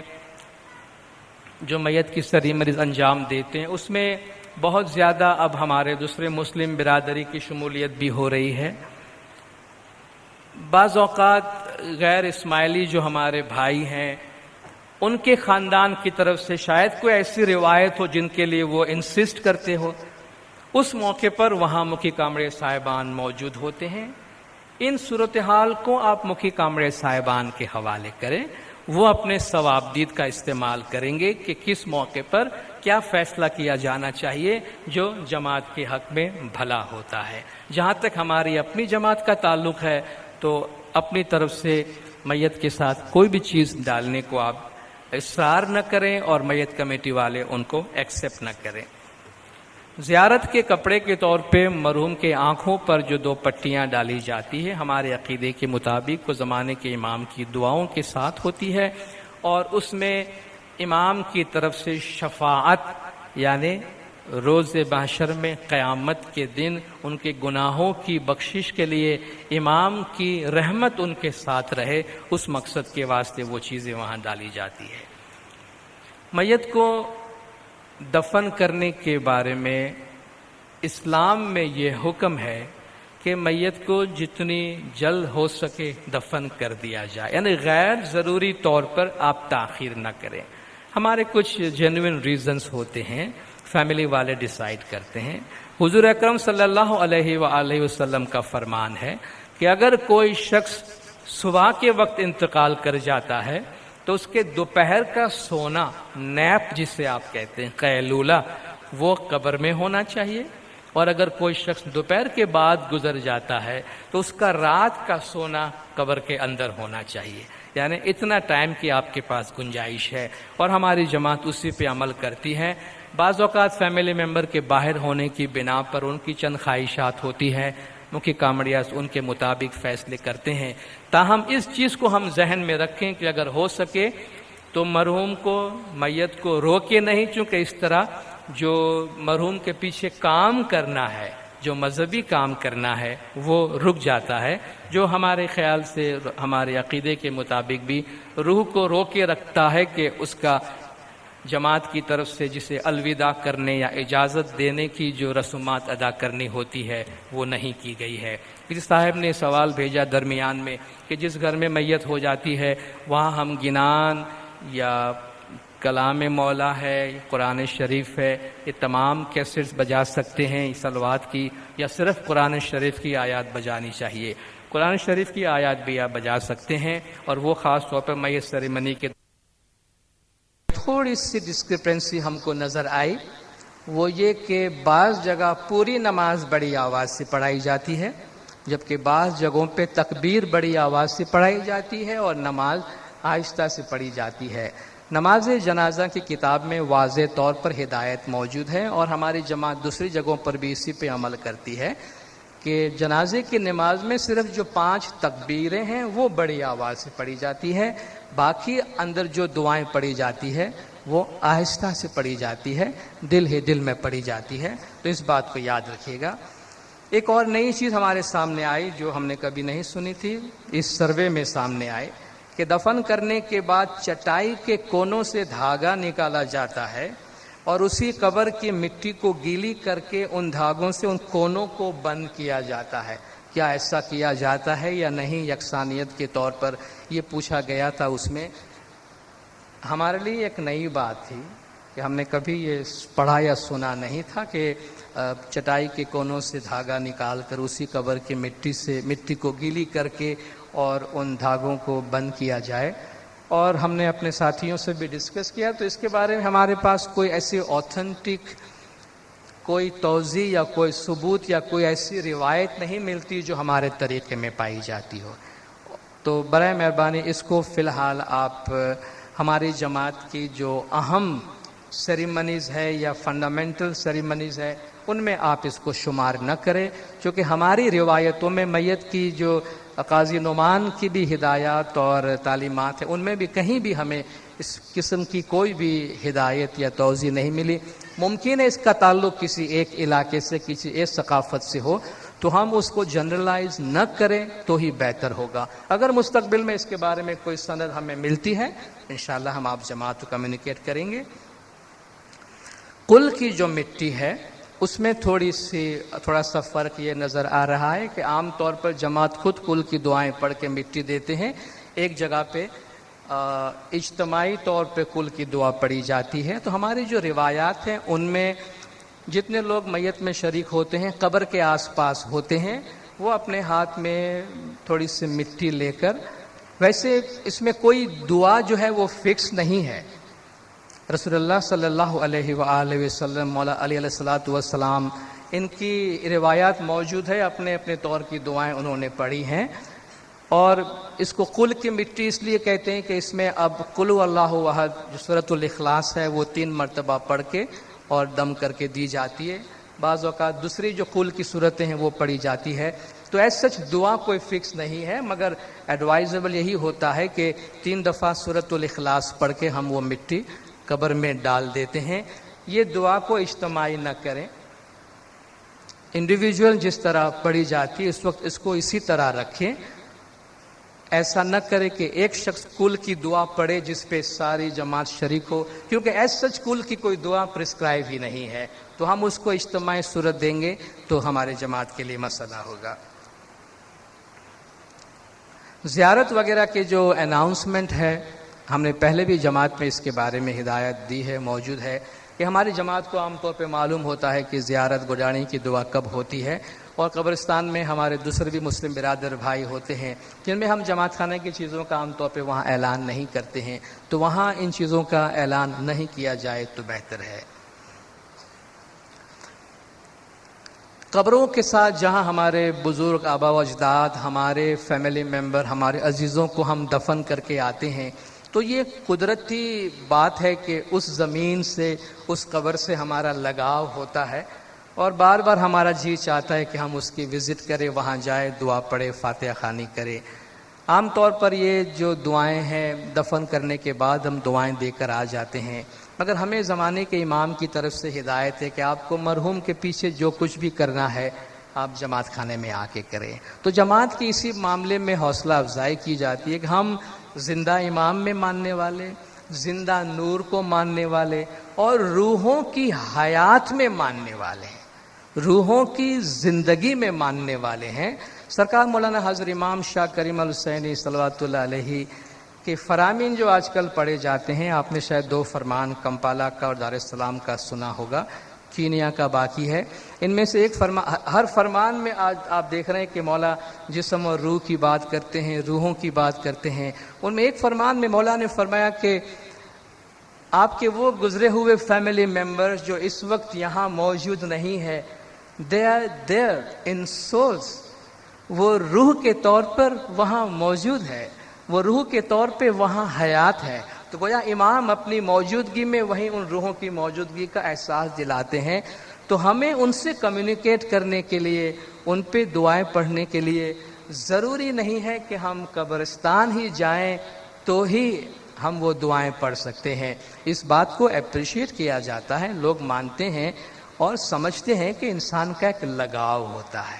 جو میت کی سرمریز انجام دیتے ہیں اس میں بہت زیادہ اب ہمارے دوسرے مسلم برادری کی شمولیت بھی ہو رہی ہے۔ بعض اوقات غیر اسماعیلی جو ہمارے بھائی ہیں ان کے خاندان کی طرف سے شاید کوئی ایسی روایت ہو جن کے لیے وہ انسسٹ کرتے ہو، اس موقع پر وہاں مکھی کامڑے صاحبان موجود ہوتے ہیں۔ ان صورتحال کو آپ مکھی کامڑے صاحبان کے حوالے کریں، وہ اپنے ثوابدید کا استعمال کریں گے کہ کس موقع پر کیا فیصلہ کیا جانا چاہیے جو جماعت کے حق میں بھلا ہوتا ہے۔ جہاں تک ہماری اپنی جماعت کا تعلق ہے تو اپنی طرف سے میت کے ساتھ کوئی بھی چیز ڈالنے کو آپ اصرار نہ کریں اور میت کمیٹی والے ان کو ایکسیپٹ نہ کریں۔ زیارت کے کپڑے کے طور پہ مرحوم کے آنکھوں پر جو 2 پٹیاں ڈالی جاتی ہے ہمارے عقیدے کے مطابق وہ زمانے کے امام کی دعاؤں کے ساتھ ہوتی ہے، اور اس میں امام کی طرف سے شفاعت، یعنی روز محشر میں قیامت کے دن ان کے گناہوں کی بخشش کے لیے امام کی رحمت ان کے ساتھ رہے، اس مقصد کے واسطے وہ چیزیں وہاں ڈالی جاتی ہے۔ میت کو دفن کرنے کے بارے میں اسلام میں یہ حکم ہے کہ میت کو جتنی جلد ہو سکے دفن کر دیا جائے، یعنی غیر ضروری طور پر آپ تاخیر نہ کریں۔ ہمارے کچھ جینوئن ریزنز ہوتے ہیں، فیملی والے ڈیسائیڈ کرتے ہیں۔ حضور اکرم صلی اللہ علیہ وآلہ وسلم کا فرمان ہے کہ اگر کوئی شخص صبح کے وقت انتقال کر جاتا ہے تو اس کے دوپہر کا سونا، نیپ جسے آپ کہتے ہیں، قیلولہ، وہ قبر میں ہونا چاہیے، اور اگر کوئی شخص دوپہر کے بعد گزر جاتا ہے تو اس کا رات کا سونا قبر کے اندر ہونا چاہیے، یعنی اتنا ٹائم کی آپ کے پاس گنجائش ہے، اور ہماری جماعت اسی پہ عمل کرتی ہے۔ بعض اوقات فیملی ممبر کے باہر ہونے کی بنا پر ان کی چند خواہشات ہوتی ہیں، مکھی کامڑیاز ان کے مطابق فیصلے کرتے ہیں، تاہم اس چیز کو ہم ذہن میں رکھیں کہ اگر ہو سکے تو مرحوم کو، میت کو روکے نہیں، چونکہ اس طرح جو مرحوم کے پیچھے کام کرنا ہے، جو مذہبی کام کرنا ہے، وہ رک جاتا ہے، جو ہمارے خیال سے، ہمارے عقیدے کے مطابق بھی روح کو روکے رکھتا ہے کہ اس کا جماعت کی طرف سے جسے الوداع کرنے یا اجازت دینے کی جو رسومات ادا کرنی ہوتی ہے وہ نہیں کی گئی ہے۔ کسی صاحب نے سوال بھیجا درمیان میں کہ جس گھر میں میت ہو جاتی ہے وہاں ہم گنان یا کلام مولا ہے، قرآن شریف ہے، یہ تمام کیسٹس بجا سکتے ہیں صلوات کی، یا صرف قرآن شریف کی آیات بجانی چاہیے؟ قرآن شریف کی آیات بھی آپ بجا سکتے ہیں، اور وہ خاص طور پر میت سیریمنی کے تھوڑی سی ڈسکرپنسی ہم کو نظر آئی، وہ یہ کہ بعض جگہ پوری نماز بڑی آواز سے پڑھائی جاتی ہے، جبکہ بعض جگہوں پہ تکبیر بڑی آواز سے پڑھائی جاتی ہے اور نماز آہستہ سے پڑھی جاتی ہے۔ نماز جنازہ کی کتاب میں واضح طور پر ہدایت موجود ہے، اور ہماری جماعت دوسری جگہوں پر بھی اسی پہ عمل کرتی ہے کہ جنازے کی نماز میں صرف جو 5 تکبیریں ہیں وہ بڑی آواز سے پڑھی جاتی ہے، باقی اندر جو دعائیں پڑھی جاتی ہے وہ آہستہ سے پڑھی جاتی ہے، دل ہی دل میں پڑھی جاتی ہے، تو اس بات کو یاد رکھیے گا۔ ایک اور نئی چیز ہمارے سامنے آئی جو ہم نے کبھی نہیں سنی تھی، اس سروے میں سامنے آئے کہ دفن کرنے کے بعد چٹائی کے کونوں سے دھاگا نکالا جاتا ہے اور اسی قبر کی مٹی کو گیلی کر کے ان دھاگوں سے ان کونوں کو بند کیا جاتا ہے۔ کیا ایسا کیا جاتا ہے یا نہیں؟ یکسانیت کے طور پر یہ پوچھا گیا تھا۔ اس میں ہمارے لیے ایک نئی بات تھی کہ ہم نے کبھی یہ پڑھا یا سنا نہیں تھا کہ چٹائی کے کونوں سے دھاگا نکال کر اسی قبر کی مٹی کو گیلی کر کے اور ان دھاگوں کو بند کیا جائے، اور ہم نے اپنے ساتھیوں سے بھی ڈسکس کیا، تو اس کے بارے میں ہمارے پاس کوئی ایسی آتھنٹک کوئی توضیح یا کوئی ثبوت یا کوئی ایسی روایت نہیں ملتی جو ہمارے طریقے میں پائی جاتی ہو۔ تو برائے مہربانی اس کو فی الحال آپ ہماری جماعت کی جو اہم سیریمنیز ہے یا فنڈامنٹل سیریمنیز ہے ان میں آپ اس کو شمار نہ کریں، چونکہ ہماری روایتوں میں میت کی جو قاضی نعمان کی بھی ہدایات اور تعلیمات ہیں ان میں بھی کہیں بھی ہمیں اس قسم کی کوئی بھی ہدایت یا توضیح نہیں ملی۔ ممکن ہے اس کا تعلق کسی ایک علاقے سے، کسی ایک ثقافت سے ہو، تو ہم اس کو جنرلائز نہ کریں تو ہی بہتر ہوگا۔ اگر مستقبل میں اس کے بارے میں کوئی سند ہمیں ملتی ہے انشاءاللہ ہم آپ جماعت کو کمیونیکیٹ کریں گے۔ کل کی جو مٹی ہے اس میں تھوڑا سا فرق یہ نظر آ رہا ہے کہ عام طور پر جماعت خود کل کی دعائیں پڑھ کے مٹی دیتے ہیں، ایک جگہ پہ اجتماعی طور پہ کل کی دعا پڑھی جاتی ہے۔ تو ہماری جو روایات ہیں ان میں جتنے لوگ میت میں شریک ہوتے ہیں، قبر کے آس پاس ہوتے ہیں، وہ اپنے ہاتھ میں تھوڑی سی مٹی لے کر، ویسے اس میں کوئی دعا جو ہے وہ فکس نہیں ہے۔ رسول اللہ صلی اللہ علیہ وآلہ وسلم، مولا علی علیہ الصلوۃ والسلام، ان کی روایات موجود ہے، اپنے اپنے طور کی دعائیں انہوں نے پڑھی ہیں، اور اس کو قل کی مٹی اس لیے کہتے ہیں کہ اس میں اب قل هو اللہ احد جو سورۃ الاخلاص ہے وہ 3 مرتبہ پڑھ کے اور دم کر کے دی جاتی ہے۔ بعض اوقات دوسری جو قل کی صورتیں ہیں وہ پڑھی جاتی ہے۔ تو ایس سچ دعا کوئی فکس نہیں ہے، مگر ایڈوائزبل یہی ہوتا ہے کہ 3 دفعہ سورۃ الاخلاص پڑھ کے ہم وہ مٹی قبر میں ڈال دیتے ہیں۔ یہ دعا کو اجتماعی نہ کریں، انڈیویجول جس طرح پڑھی جاتی ہے اس وقت اس کو اسی طرح رکھیں، ایسا نہ کرے کہ ایک شخص کل کی دعا پڑھے جس پہ ساری جماعت شریک ہو، کیونکہ ایس سچ کل کی کوئی دعا پرسکرائب ہی نہیں ہے، تو ہم اس کو اجتماعی صورت دیں گے تو ہمارے جماعت کے لیے مسئلہ ہوگا۔ زیارت وغیرہ کے جو اناؤنسمنٹ ہے ہم نے پہلے بھی جماعت میں اس کے بارے میں ہدایت دی ہے، موجود ہے کہ ہماری جماعت کو عام طور پہ معلوم ہوتا ہے کہ زیارت گڈانی کی دعا کب ہوتی ہے، اور قبرستان میں ہمارے دوسرے بھی مسلم برادر بھائی ہوتے ہیں جن میں ہم جماعت خانے کی چیزوں کا عام طور پہ وہاں اعلان نہیں کرتے ہیں، تو وہاں ان چیزوں کا اعلان نہیں کیا جائے تو بہتر ہے۔ قبروں کے ساتھ جہاں ہمارے بزرگ آبا و اجداد، ہمارے فیملی ممبر، ہمارے عزیزوں کو ہم دفن کر کے آتے ہیں، تو یہ قدرتی بات ہے کہ اس زمین سے، اس قبر سے ہمارا لگاؤ ہوتا ہے، اور بار بار ہمارا جی چاہتا ہے کہ ہم اس کی وزٹ کریں، وہاں جائیں، دعا پڑھیں، فاتحہ خوانی کریں۔ عام طور پر یہ جو دعائیں ہیں دفن کرنے کے بعد ہم دعائیں دے کر آ جاتے ہیں، مگر ہمیں زمانے کے امام کی طرف سے ہدایت ہے کہ آپ کو مرحوم کے پیچھے جو کچھ بھی کرنا ہے آپ جماعت خانے میں آ کے کریں۔ تو جماعت کی اسی معاملے میں حوصلہ افزائی کی جاتی ہے کہ ہم زندہ امام میں ماننے والے، زندہ نور کو ماننے والے، اور روحوں کی حیات میں ماننے والے ہیں، روحوں کی زندگی میں ماننے والے ہیں۔ سرکار مولانا حضرت امام شاہ کریم الحسینی صلوات اللہ علیہ کے فرامین جو آج کل پڑھے جاتے ہیں، آپ نے شاید 2 فرمان کمپالا کا اور دار السلام کا سنا ہوگا، کینیا کا باقی ہے۔ ان میں سے ایک ہر فرمان میں آج آپ دیکھ رہے ہیں کہ مولا جسم اور روح کی بات کرتے ہیں، روحوں کی بات کرتے ہیں۔ ان میں ایک فرمان میں مولا نے فرمایا کہ آپ کے وہ گزرے ہوئے فیملی ممبرز جو اس وقت یہاں موجود نہیں ہے، they are there in souls، وہ روح کے طور پر وہاں موجود ہے، وہ روح کے طور پہ وہاں حیات ہے۔ تو گویا امام اپنی موجودگی میں وہیں ان روحوں کی موجودگی کا احساس دلاتے ہیں۔ تو ہمیں ان سے کمیونیکیٹ کرنے کے لیے، ان پہ دعائیں پڑھنے کے لیے ضروری نہیں ہے کہ ہم قبرستان ہی جائیں تو ہی ہم وہ دعائیں پڑھ سکتے ہیں۔ اس بات کو اپریشیٹ کیا جاتا ہے، لوگ مانتے ہیں اور سمجھتے ہیں کہ انسان کا ایک لگاؤ ہوتا ہے،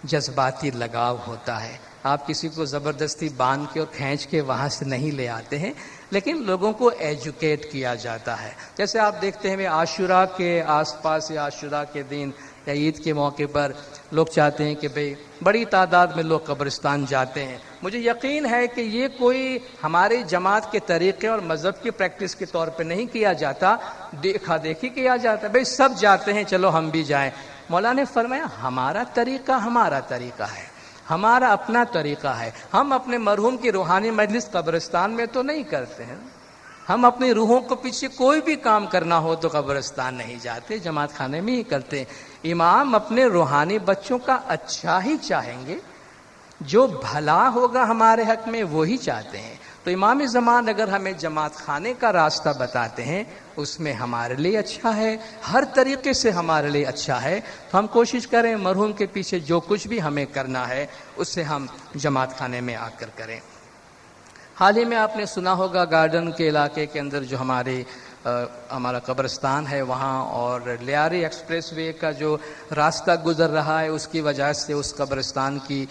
جذباتی لگاؤ ہوتا ہے۔ آپ کسی کو زبردستی باندھ کے اور کھینچ کے وہاں سے نہیں لے آتے ہیں، لیکن لوگوں کو ایجوکیٹ کیا جاتا ہے۔ جیسے آپ دیکھتے ہیں عاشوراء کے آس پاس یا عاشوراء کے دن یا عید کے موقع پر لوگ چاہتے ہیں کہ بھئی بڑی تعداد میں لوگ قبرستان جاتے ہیں۔ مجھے یقین ہے کہ یہ کوئی ہماری جماعت کے طریقے اور مذہب کی پریکٹس کے طور پہ نہیں کیا جاتا، دیکھا دیکھی کیا جاتا ہے، بھئی سب جاتے ہیں چلو ہم بھی جائیں۔ مولا نے فرمایا ہمارا طریقہ ہے، ہمارا اپنا طریقہ ہے۔ ہم اپنے مرحوم کی روحانی مجلس قبرستان میں تو نہیں کرتے ہیں، ہم اپنی روحوں کو پیچھے کوئی بھی کام کرنا ہو تو قبرستان نہیں جاتے، جماعت خانے میں ہی کرتے ہیں۔ امام اپنے روحانی بچوں کا اچھا ہی چاہیں گے، جو بھلا ہوگا ہمارے حق میں وہی چاہتے ہیں۔ تو امام زمان اگر ہمیں جماعت خانے کا راستہ بتاتے ہیں، اس میں ہمارے لیے اچھا ہے، ہر طریقے سے ہمارے لیے اچھا ہے۔ تو ہم کوشش کریں مرحوم کے پیچھے جو کچھ بھی ہمیں کرنا ہے اسے ہم جماعت خانے میں آ کر کریں۔ حال ہی میں آپ نے سنا ہوگا گارڈن کے علاقے کے اندر جو ہمارا قبرستان ہے وہاں، اور لیاری ایکسپریس وے کا جو راستہ گزر رہا ہے اس کی وجہ سے اس قبرستان کی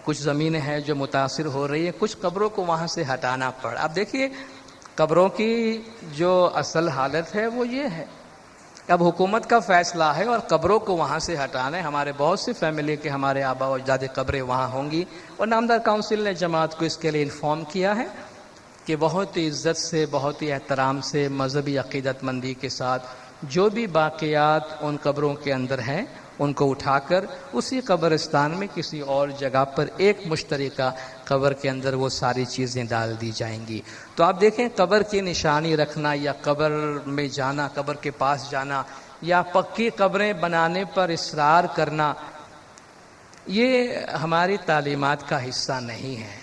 کچھ زمینیں ہیں جو متاثر ہو رہی ہیں، کچھ قبروں کو وہاں سے ہٹانا پڑا۔ اب دیکھیے قبروں کی جو اصل حالت ہے وہ یہ ہے، اب حکومت کا فیصلہ ہے اور قبروں کو وہاں سے ہٹانا ہے۔ ہمارے بہت سی فیملی کے ہمارے آبا و اجداد قبریں وہاں ہوں گی، اور نامدار کونسل نے جماعت کو اس کے لیے انفارم کیا ہے کہ بہت ہی عزت سے، بہت ہی احترام سے، مذہبی عقیدت مندی کے ساتھ جو بھی باقیات ان قبروں کے اندر ہیں ان کو اٹھا کر اسی قبرستان میں کسی اور جگہ پر ایک مشترکہ قبر کے اندر وہ ساری چیزیں ڈال دی جائیں گی۔ تو آپ دیکھیں قبر کی نشانی رکھنا یا قبر میں جانا، قبر کے پاس جانا یا پکی قبریں بنانے پر اصرار کرنا، یہ ہماری تعلیمات کا حصہ نہیں ہے،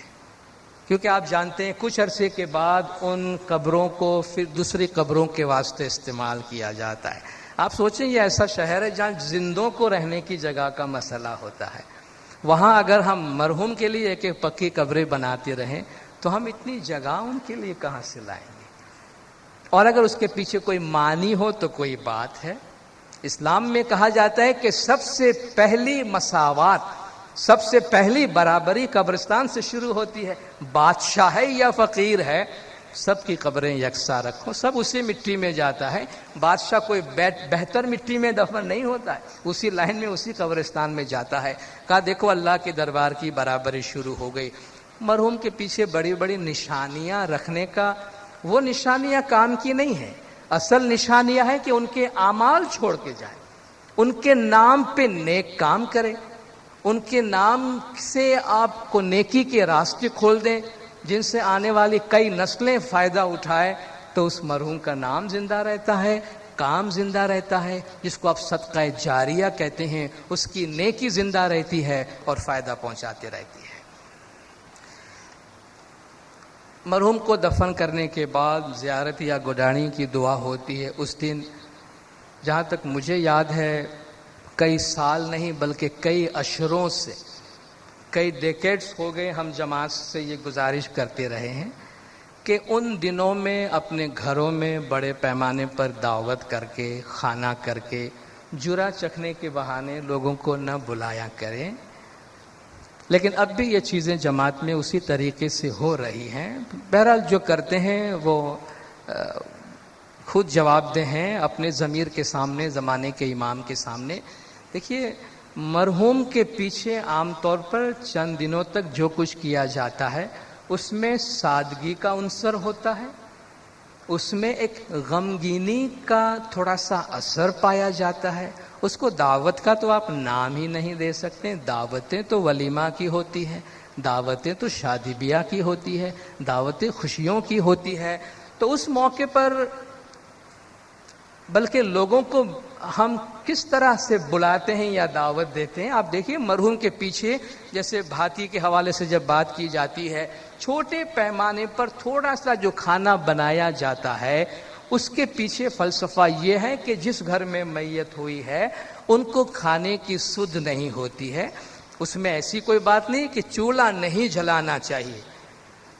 کیونکہ آپ جانتے ہیں کچھ عرصے کے بعد ان قبروں کو پھر دوسری قبروں کے واسطے استعمال کیا جاتا ہے۔ آپ سوچیں یہ ایسا شہر ہے جہاں زندوں کو رہنے کی جگہ کا مسئلہ ہوتا ہے، وہاں اگر ہم مرحوم کے لیے ایک ایک پکی قبریں بناتے رہیں تو ہم اتنی جگہ ان کے لیے کہاں سے لائیں گے؟ اور اگر اس کے پیچھے کوئی معنی ہو تو کوئی بات ہے۔ اسلام میں کہا جاتا ہے کہ سب سے پہلی مساوات، سب سے پہلی برابری قبرستان سے شروع ہوتی ہے۔ بادشاہ ہے یا فقیر ہے، سب کی قبریں یکساں رکھو، سب اسی مٹی میں جاتا ہے۔ بادشاہ کوئی بہتر مٹی میں دفن نہیں ہوتا ہے، اسی لائن میں اسی قبرستان میں جاتا ہے۔ کہا دیکھو اللہ کے دربار کی برابری شروع ہو گئی۔ مرحوم کے پیچھے بڑی بڑی نشانیاں رکھنے کا، وہ نشانیاں کام کی نہیں ہیں، اصل نشانیاں ہے کہ ان کے اعمال چھوڑ کے جائیں، ان کے نام پہ نیک کام کریں، ان کے نام سے آپ کو نیکی کے راستے کھول دیں جن سے آنے والی کئی نسلیں فائدہ اٹھائے، تو اس مرحوم کا نام زندہ رہتا ہے، کام زندہ رہتا ہے، جس کو آپ صدقہ جاریہ کہتے ہیں، اس کی نیکی زندہ رہتی ہے اور فائدہ پہنچاتے رہتی ہے۔ مرحوم کو دفن کرنے کے بعد زیارت یا گڈانی کی دعا ہوتی ہے۔ اس دن جہاں تک مجھے یاد ہے کئی سال نہیں بلکہ کئی اشروں سے، کئی ڈیکیڈز ہو گئے ہم جماعت سے یہ گزارش کرتے رہے ہیں کہ ان دنوں میں اپنے گھروں میں بڑے پیمانے پر دعوت کر کے، کھانا کر کے، جرا چکھنے کے بہانے لوگوں کو نہ بلایا کریں۔ لیکن اب بھی یہ چیزیں جماعت میں اسی طریقے سے ہو رہی ہیں۔ بہرحال جو کرتے ہیں وہ خود جواب دہ ہیں اپنے ضمیر کے سامنے، زمانے کے امام کے سامنے۔ دیکھیے، مرحوم کے پیچھے عام طور پر چند دنوں تک جو کچھ کیا جاتا ہے اس میں سادگی کا عنصر ہوتا ہے، اس میں ایک غمگینی کا تھوڑا سا اثر پایا جاتا ہے۔ اس کو دعوت کا تو آپ نام ہی نہیں دے سکتے۔ دعوتیں تو ولیمہ کی ہوتی ہیں، دعوتیں تو شادی بیاہ کی ہوتی ہے، دعوتیں خوشیوں کی ہوتی ہے۔ تو اس موقع پر بلکہ لوگوں کو ہم کس طرح سے بلاتے ہیں یا دعوت دیتے ہیں، آپ دیکھیے مرحوم کے پیچھے جیسے بھاتی کے حوالے سے جب بات کی جاتی ہے، چھوٹے پیمانے پر تھوڑا سا جو کھانا بنایا جاتا ہے، اس کے پیچھے فلسفہ یہ ہے کہ جس گھر میں میت ہوئی ہے ان کو کھانے کی سدھ نہیں ہوتی ہے۔ اس میں ایسی کوئی بات نہیں کہ چولہا نہیں جلانا چاہیے،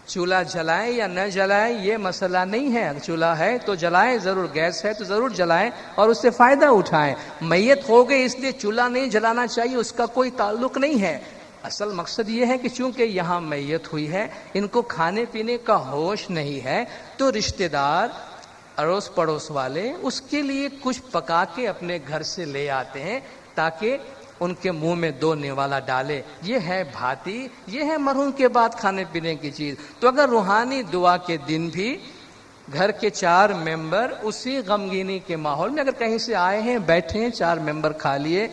چولہا جلائیں یا نہ جلائیں یہ مسئلہ نہیں ہے۔ چولہا ہے تو جلائیں ضرور، گیس ہے تو ضرور جلائیں اور اس سے فائدہ اٹھائیں۔ میت ہو گئے اس لیے چولہا نہیں جلانا چاہیے، اس کا کوئی تعلق نہیں ہے۔ اصل مقصد یہ ہے کہ چونکہ یہاں میت ہوئی ہے، ان کو کھانے پینے کا ہوش نہیں ہے، تو رشتہ دار، اڑوس پڑوس والے اس کے لیے کچھ پکا کے اپنے گھر سے لے آتے ہیں تاکہ ان کے منہ میں دو نوالا ڈالے۔ یہ ہے بھاتی، یہ ہے مرحوم کے بعد کھانے پینے کی چیز۔ تو اگر روحانی دعا کے دن بھی گھر کے 4 ممبر اسی غمگینی کے ماحول میں اگر کہیں سے آئے ہیں، بیٹھے ہیں، 4 ممبر کھا لیے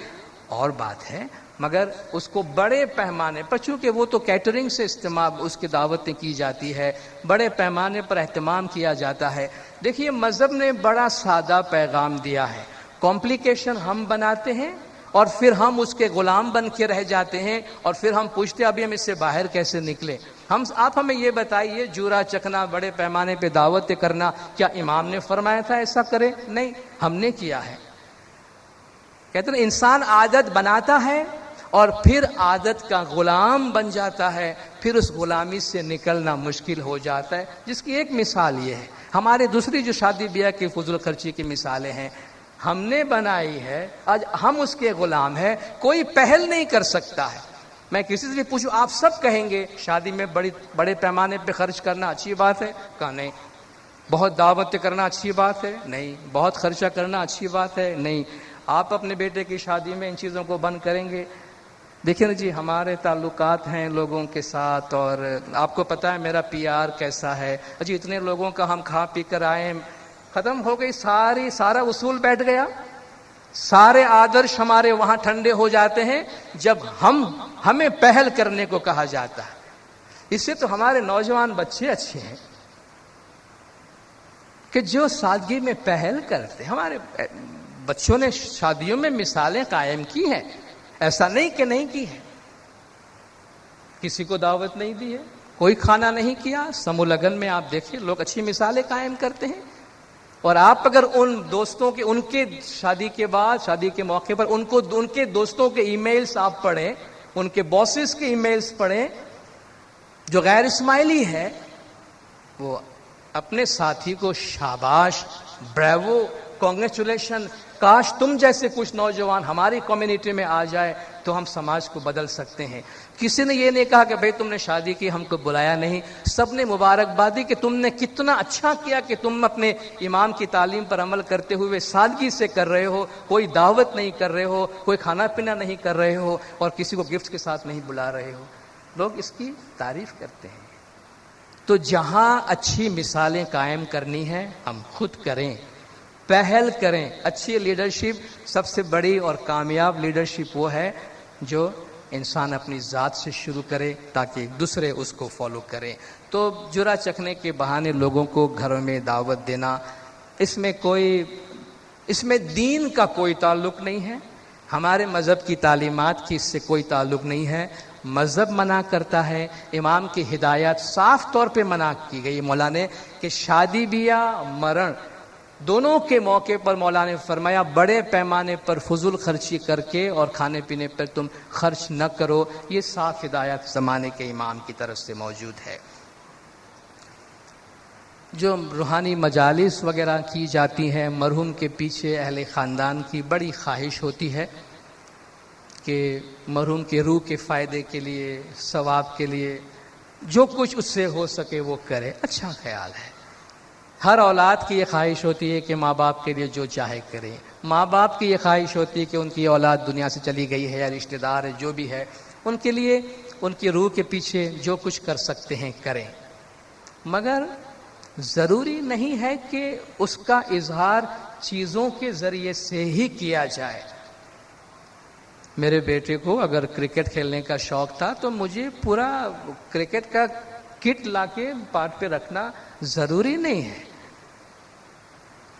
اور بات ہے، مگر اس کو بڑے پیمانے پر، چونکہ وہ تو کیٹرنگ سے استعمال اس کی دعوتیں کی جاتی ہے، بڑے پیمانے پر اہتمام کیا جاتا ہے۔ دیکھیے، مذہب نے بڑا سادہ پیغام دیا ہے، کمپلیکیشن ہم بناتے ہیں اور پھر ہم اس کے غلام بن کے رہ جاتے ہیں اور پھر ہم پوچھتے ہیں ابھی ہم اس سے باہر کیسے نکلے۔ آپ ہمیں یہ بتائیے، جورا چکنا، بڑے پیمانے پہ دعوتیں کرنا، کیا امام نے فرمایا تھا ایسا کرے؟ نہیں، ہم نے کیا ہے۔ کہتے ہیں انسان عادت بناتا ہے اور پھر عادت کا غلام بن جاتا ہے، پھر اس غلامی سے نکلنا مشکل ہو جاتا ہے، جس کی ایک مثال یہ ہے۔ ہمارے دوسری جو شادی بیاہ کی فضول خرچی کی مثالیں ہیں، ہم نے بنائی ہے، آج ہم اس کے غلام ہیں، کوئی پہل نہیں کر سکتا ہے۔ میں کسی سے بھی پوچھوں، آپ سب کہیں گے شادی میں بڑے پیمانے پہ خرچ کرنا اچھی بات ہے؟ کہا نہیں۔ بہت دعوتیں کرنا اچھی بات ہے؟ نہیں۔ بہت خرچہ کرنا اچھی بات ہے؟ نہیں۔ آپ اپنے بیٹے کی شادی میں ان چیزوں کو بند کریں گے؟ دیکھیں جی، ہمارے تعلقات ہیں لوگوں کے ساتھ، اور آپ کو پتہ ہے میرا PR کیسا ہے۔ جی اتنے لوگوں کا ہم کھا پی کر آئے ہیں، ختم ہو گئی سارا اصول بیٹھ گیا، سارے آدرش ہمارے وہاں ٹھنڈے ہو جاتے ہیں جب ہمیں پہل کرنے کو کہا جاتا ہے۔ اس سے تو ہمارے نوجوان بچے اچھے ہیں کہ جو سادگی میں پہل کرتے۔ ہمارے بچوں نے شادیوں میں مثالیں قائم کی ہیں، ایسا نہیں کہ نہیں کی ہے۔ کسی کو دعوت نہیں دی ہے، کوئی کھانا نہیں کیا، سمو لگن میں آپ دیکھیے لوگ اچھی مثالیں قائم کرتے ہیں۔ اور آپ اگر ان دوستوں کے، ان کے شادی کے بعد، شادی کے موقع پر ان کے دوستوں کے ای میلز آپ پڑھیں، ان کے باسز کے ای میلز پڑھیں جو غیر اسماعیلی ہے، وہ اپنے ساتھی کو شاباش، بریوو، کانگریچولیشن، کاش تم جیسے کچھ نوجوان ہماری کمیونٹی میں آ جائے تو ہم سماج کو بدل سکتے ہیں۔ کسی نے یہ نہیں کہا کہ بھئی تم نے شادی کی ہم کو بلایا نہیں، سب نے مبارکبادی کہ تم نے کتنا اچھا کیا کہ تم اپنے امام کی تعلیم پر عمل کرتے ہوئے سادگی سے کر رہے ہو، کوئی دعوت نہیں کر رہے ہو، کوئی کھانا پینا نہیں کر رہے ہو اور کسی کو گفٹ کے ساتھ نہیں بلا رہے ہو۔ لوگ اس کی تعریف کرتے ہیں۔ تو جہاں اچھی مثالیں قائم کرنی ہے ہم خود کریں، پہل کریں۔ اچھی لیڈرشپ، سب سے بڑی اور کامیاب لیڈرشپ وہ ہے جو انسان اپنی ذات سے شروع کرے تاکہ دوسرے اس کو فالو کریں۔ تو جرا چکھنے کے بہانے لوگوں کو گھروں میں دعوت دینا، اس میں کوئی اس میں دین کا کوئی تعلق نہیں ہے، ہمارے مذہب کی تعلیمات کی اس سے کوئی تعلق نہیں ہے۔ مذہب منع کرتا ہے، امام کی ہدایات صاف طور پہ منع کی گئی مولا نے کہ شادی بیاہ مرن دونوں کے موقع پر مولا نے فرمایا بڑے پیمانے پر فضول خرچی کر کے اور کھانے پینے پر تم خرچ نہ کرو، یہ صاف ہدایت زمانے کے امام کی طرف سے موجود ہے۔ جو روحانی مجالس وغیرہ کی جاتی ہیں، مرحوم کے پیچھے اہل خاندان کی بڑی خواہش ہوتی ہے کہ مرحوم کے روح کے فائدے کے لیے، ثواب کے لیے جو کچھ اس سے ہو سکے وہ کرے، اچھا خیال ہے۔ ہر اولاد کی یہ خواہش ہوتی ہے کہ ماں باپ کے لیے جو چاہے کرے، ماں باپ کی یہ خواہش ہوتی ہے کہ ان کی اولاد دنیا سے چلی گئی ہے یا رشتہ دار ہے جو بھی ہے، ان کے لیے ان کی روح کے پیچھے جو کچھ کر سکتے ہیں کریں، مگر ضروری نہیں ہے کہ اس کا اظہار چیزوں کے ذریعے سے ہی کیا جائے۔ میرے بیٹے کو اگر کرکٹ کھیلنے کا شوق تھا تو مجھے پورا کرکٹ کا کٹ لا کے پاٹ پہ رکھنا ضروری نہیں ہے۔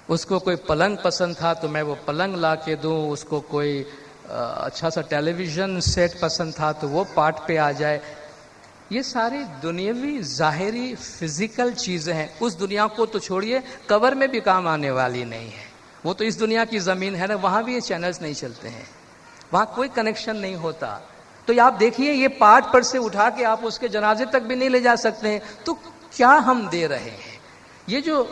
اس کو کوئی پلنگ پسند تھا تو میں وہ پلنگ لا کے دوں، اس کو کوئی اچھا سا ٹیلی ویژن سیٹ پسند تھا تو وہ پاٹ پہ آ جائے۔ یہ ساری دنیاوی ظاہری فزیکل چیزیں ہیں، اس دنیا کو تو چھوڑیے، کور میں بھی کام آنے والی نہیں ہے۔ وہ تو اس دنیا کی زمین ہے نا، وہاں بھی یہ چینلز نہیں چلتے ہیں، وہاں کوئی کنیکشن نہیں ہوتا۔ تو یہ آپ دیکھیے، یہ پاٹ پر سے اٹھا کے آپ اس کے جنازے تک بھی نہیں لے جا سکتے ہیں، تو کیا ہم دے رہے ہیں؟ یہ جو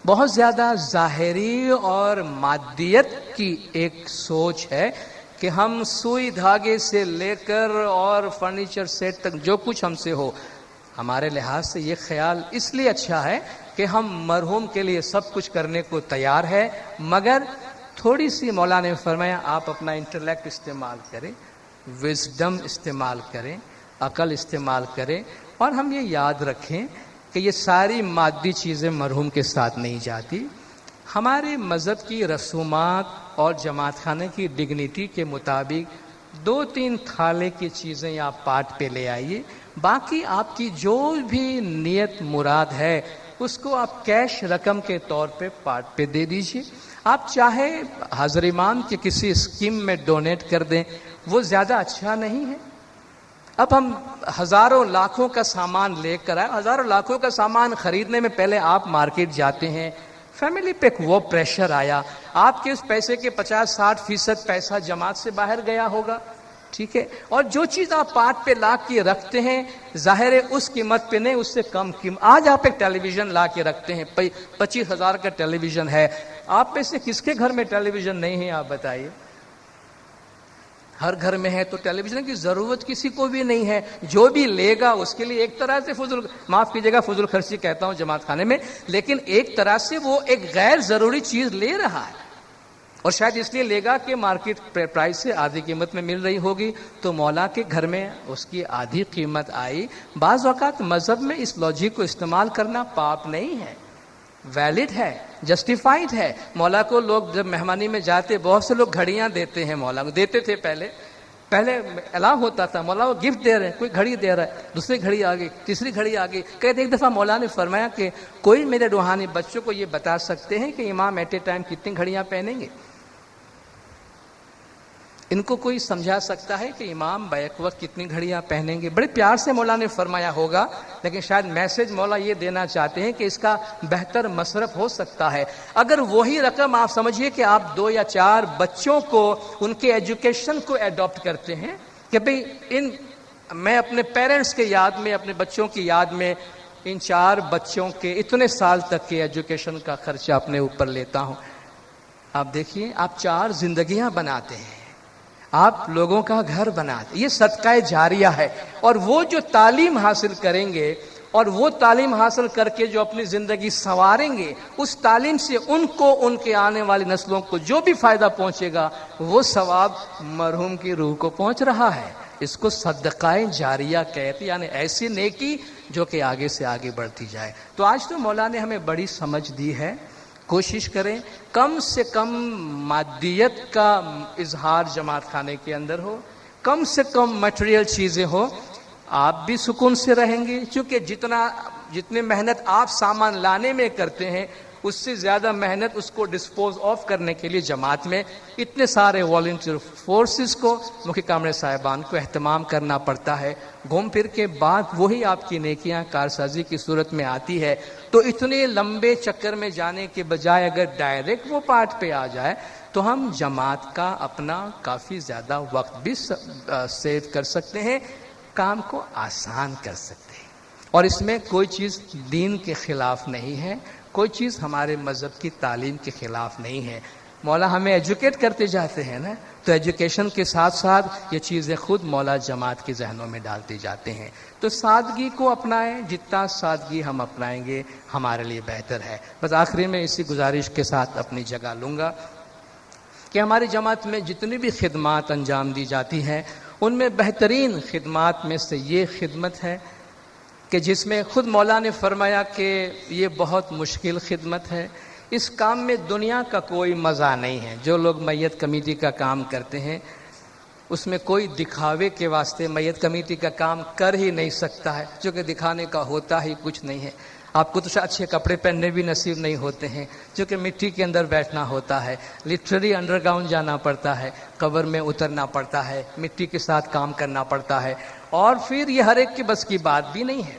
بہت زیادہ ظاہری اور مادیت کی ایک سوچ ہے کہ ہم سوئی دھاگے سے لے کر اور فرنیچر سیٹ تک جو کچھ ہم سے ہو، ہمارے لحاظ سے یہ خیال اس لیے اچھا ہے کہ ہم مرحوم کے لیے سب کچھ کرنے کو تیار ہے، مگر تھوڑی سی مولا نے فرمایا آپ اپنا انٹلیکٹ استعمال کریں، وزڈم استعمال کریں، عقل استعمال کریں، اور ہم یہ یاد رکھیں کہ یہ ساری مادی چیزیں مرحوم کے ساتھ نہیں جاتی۔ ہمارے مذہب کی رسومات اور جماعت خانے کی ڈگنیٹی کے مطابق 2-3 تھالے کی چیزیں آپ پاٹ پہ لے آئیے، باقی آپ کی جو بھی نیت مراد ہے اس کو آپ کیش رقم کے طور پہ پاٹ پہ دے دیجئے۔ آپ چاہے حاضر امام کے کسی اسکیم میں ڈونیٹ کر دیں، وہ زیادہ اچھا نہیں ہے؟ اب ہم ہزاروں لاکھوں کا سامان لے کر آئے، ہزاروں لاکھوں کا سامان خریدنے میں پہلے آپ مارکیٹ جاتے ہیں، فیملی پہ وہ پریشر آیا، آپ کے اس پیسے کے 50-60% پیسہ جماعت سے باہر گیا ہوگا، ٹھیک ہے، اور جو چیز آپ پاٹ پہ لا کے رکھتے ہیں ظاہر ہے اس قیمت پہ نہیں، اس سے کم قیمت۔ آج آپ ایک ٹیلی ویژن لا کے رکھتے ہیں، 25,000 کا ٹیلی ویژن ہے، آپ میں سے کس کے گھر میں ٹیلی ویژن نہیں ہے؟ آپ بتائیے۔ ہر گھر میں ہے تو ٹیلی ویژن کی ضرورت کسی کو بھی نہیں ہے، جو بھی لے گا اس کے لیے ایک طرح سے معاف کیجیے گا فضول خرچی کہتا ہوں جماعت خانے میں، لیکن ایک طرح سے وہ ایک غیر ضروری چیز لے رہا ہے، اور شاید اس لیے لے گا کہ مارکیٹ پرائس سے آدھی قیمت میں مل رہی ہوگی، تو مولا کے گھر میں اس کی آدھی قیمت آئی۔ بعض اوقات مذہب میں اس لاجک کو استعمال کرنا پاپ نہیں ہے، ویلڈ ہے، جسٹیفائڈ ہے۔ مولا کو لوگ جب مہمانی میں جاتے بہت سے لوگ گھڑیاں دیتے ہیں، مولا کو دیتے تھے، پہلے الاؤ ہوتا تھا، مولا وہ گفٹ دے رہے ہیں، کوئی گھڑی دے رہا ہے، دوسری گھڑی آ گئی، تیسری گھڑی آ گئی۔ کہتے ایک دفعہ مولا نے فرمایا کہ کوئی میرے روحانی بچوں کو یہ بتا سکتے ہیں کہ امام ایٹ اے ٹائم کتنی گھڑیاں پہنیں گے؟ ان کو کوئی سمجھا سکتا ہے کہ امام بیک وقت کتنی گھڑیاں پہنیں گے؟ بڑے پیار سے مولا نے فرمایا ہوگا، لیکن شاید میسج مولا یہ دینا چاہتے ہیں کہ اس کا بہتر مصرف ہو سکتا ہے۔ اگر وہی رقم آپ سمجھیے کہ آپ 2 یا 4 بچوں کو ان کے ایجوکیشن کو ایڈاپٹ کرتے ہیں کہ بھئی میں اپنے پیرنٹس کے یاد میں، اپنے بچوں کی یاد میں ان 4 بچوں کے اتنے سال تک کے ایجوکیشن کا خرچہ اپنے اوپر لیتا ہوں۔ آپ دیکھیے، آپ 4 زندگیاں بناتے ہیں، آپ لوگوں کا گھر بناتے، یہ صدقہ جاریہ ہے۔ اور وہ جو تعلیم حاصل کریں گے اور وہ تعلیم حاصل کر کے جو اپنی زندگی سنواریں گے، اس تعلیم سے ان کو، ان کے آنے والی نسلوں کو جو بھی فائدہ پہنچے گا وہ ثواب مرحوم کی روح کو پہنچ رہا ہے۔ اس کو صدقہ جاریہ کہتے، یعنی ایسی نیکی جو کہ آگے سے آگے بڑھتی جائے۔ تو آج تو مولا نے ہمیں بڑی سمجھ دی ہے، کوشش کریں کم سے کم مادیت کا اظہار جماعت خانے کے اندر ہو، کم سے کم میٹیریل چیزیں ہو، آپ بھی سکون سے رہیں گے، کیونکہ جتنے محنت آپ سامان لانے میں کرتے ہیں اس سے زیادہ محنت اس کو ڈسپوز آف کرنے کے لیے جماعت میں اتنے سارے والنٹیئر فورسز کو، مکھی کامرے صاحبان کو اہتمام کرنا پڑتا ہے. گھوم پھر کے بعد وہی آپ کی نیکیاں کارسازی کی صورت میں آتی ہے. تو اتنے لمبے چکر میں جانے کے بجائے اگر ڈائریکٹ وہ پارٹ پہ آ جائے تو ہم جماعت کا اپنا کافی زیادہ وقت بھی سیو کر سکتے ہیں، کام کو آسان کر سکتے ہیں. اور اس میں کوئی چیز دین کے خلاف نہیں ہے، کوئی چیز ہمارے مذہب کی تعلیم کے خلاف نہیں ہے. مولا ہمیں ایجوکیٹ کرتے جاتے ہیں نا، تو ایجوکیشن کے ساتھ ساتھ یہ چیزیں خود مولا جماعت کے ذہنوں میں ڈالتے جاتے ہیں. تو سادگی کو اپنائیں، جتنا سادگی ہم اپنائیں گے ہمارے لیے بہتر ہے. بس آخری میں اسی گزارش کے ساتھ اپنی جگہ لوں گا کہ ہماری جماعت میں جتنی بھی خدمات انجام دی جاتی ہیں ان میں بہترین خدمات میں سے یہ خدمت ہے کہ جس میں خود مولا نے فرمایا کہ یہ بہت مشکل خدمت ہے. اس کام میں دنیا کا کوئی مزہ نہیں ہے. جو لوگ میت کمیٹی کا کام کرتے ہیں اس میں کوئی دکھاوے کے واسطے میت کمیٹی کا کام کر ہی نہیں سکتا ہے، جو کہ دکھانے کا ہوتا ہی کچھ نہیں ہے. آپ کو تو اچھے کپڑے پہننے بھی نصیب نہیں ہوتے ہیں، جو کہ مٹی کے اندر بیٹھنا ہوتا ہے، لٹرلی انڈر گراؤنڈ جانا پڑتا ہے، قبر میں اترنا پڑتا ہے، مٹی کے ساتھ کام کرنا پڑتا ہے. اور پھر یہ ہر ایک کے بس کی بات بھی نہیں ہے.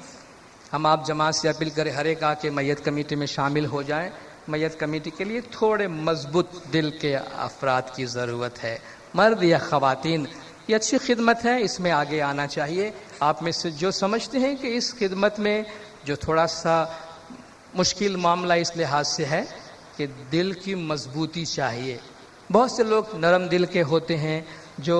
ہم آپ جماعت سے اپیل کریں ہر ایک آ کے میت کمیٹی میں شامل ہو جائیں. میت کمیٹی کے لیے تھوڑے مضبوط دل کے افراد کی ضرورت ہے، مرد یا خواتین. یہ اچھی خدمت ہے، اس میں آگے آنا چاہیے. آپ میں سے جو سمجھتے ہیں کہ اس خدمت میں جو تھوڑا سا مشکل معاملہ اس لحاظ سے ہے کہ دل کی مضبوطی چاہیے. بہت سے لوگ نرم دل کے ہوتے ہیں جو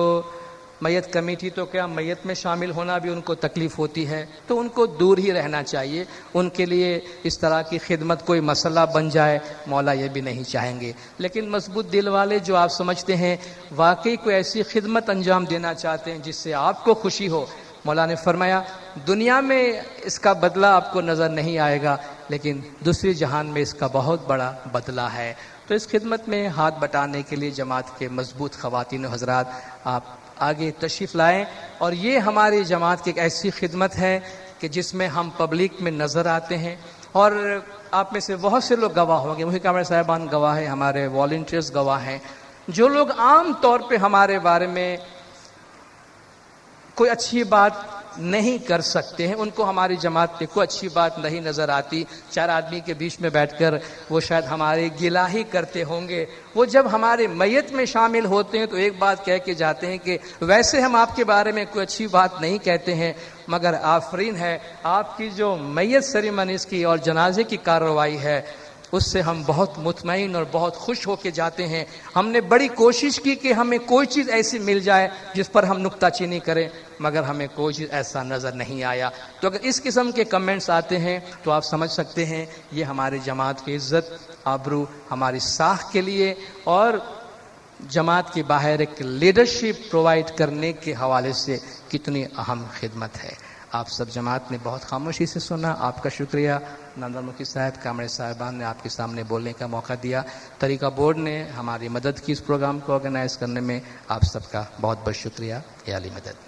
میت کمیٹی تو کیا میت میں شامل ہونا بھی ان کو تکلیف ہوتی ہے، تو ان کو دور ہی رہنا چاہیے. ان کے لیے اس طرح کی خدمت کوئی مسئلہ بن جائے مولا یہ بھی نہیں چاہیں گے. لیکن مضبوط دل والے جو آپ سمجھتے ہیں واقعی کوئی ایسی خدمت انجام دینا چاہتے ہیں جس سے آپ کو خوشی ہو، مولا نے فرمایا دنیا میں اس کا بدلہ آپ کو نظر نہیں آئے گا لیکن دوسری جہان میں اس کا بہت بڑا بدلہ ہے. تو اس خدمت میں ہاتھ بٹانے کے لیے جماعت کے مضبوط خواتین و حضرات آپ آگے تشریف لائیں. اور یہ ہماری جماعت کی ایک ایسی خدمت ہے کہ جس میں ہم پبلک میں نظر آتے ہیں. اور آپ میں سے بہت سے لوگ گواہ ہوں گے، مکھی کامرے صاحبان گواہ ہیں، ہمارے والنٹیئرز گواہ ہیں. جو لوگ عام طور پہ ہمارے بارے میں کوئی اچھی بات نہیں کر سکتے ہیں، ان کو ہماری جماعت پہ کوئی اچھی بات نہیں نظر آتی. چار آدمی کے بیچ میں بیٹھ کر وہ شاید ہمارے گلہ ہی کرتے ہوں گے. وہ جب ہمارے میت میں شامل ہوتے ہیں تو ایک بات کہہ کے جاتے ہیں کہ ویسے ہم آپ کے بارے میں کوئی اچھی بات نہیں کہتے ہیں، مگر آفرین ہے آپ کی جو میت سیریمنیز کی اور جنازے کی کارروائی ہے اس سے ہم بہت مطمئن اور بہت خوش ہو کے جاتے ہیں. ہم نے بڑی کوشش کی کہ ہمیں کوئی چیز ایسی مل جائے جس پر ہم نکتہ چینی کریں، مگر ہمیں کوئی چیز ایسا نظر نہیں آیا. تو اگر اس قسم کے کمنٹس آتے ہیں تو آپ سمجھ سکتے ہیں یہ ہماری جماعت کی عزت آبرو، ہماری ساکھ کے لیے اور جماعت کے باہر ایک لیڈرشپ پرووائڈ کرنے کے حوالے سے کتنی اہم خدمت ہے. آپ سب جماعت نے بہت خاموشی سے سنا، آپ کا شکریہ. نندن مکھی صاحب، کامرے صاحبان نے آپ کے سامنے بولنے کا موقع دیا. طریقہ بورڈ نے ہماری مدد کی اس پروگرام کو آرگنائز کرنے میں، آپ سب کا بہت بہت شکریہ. یا علی مدد.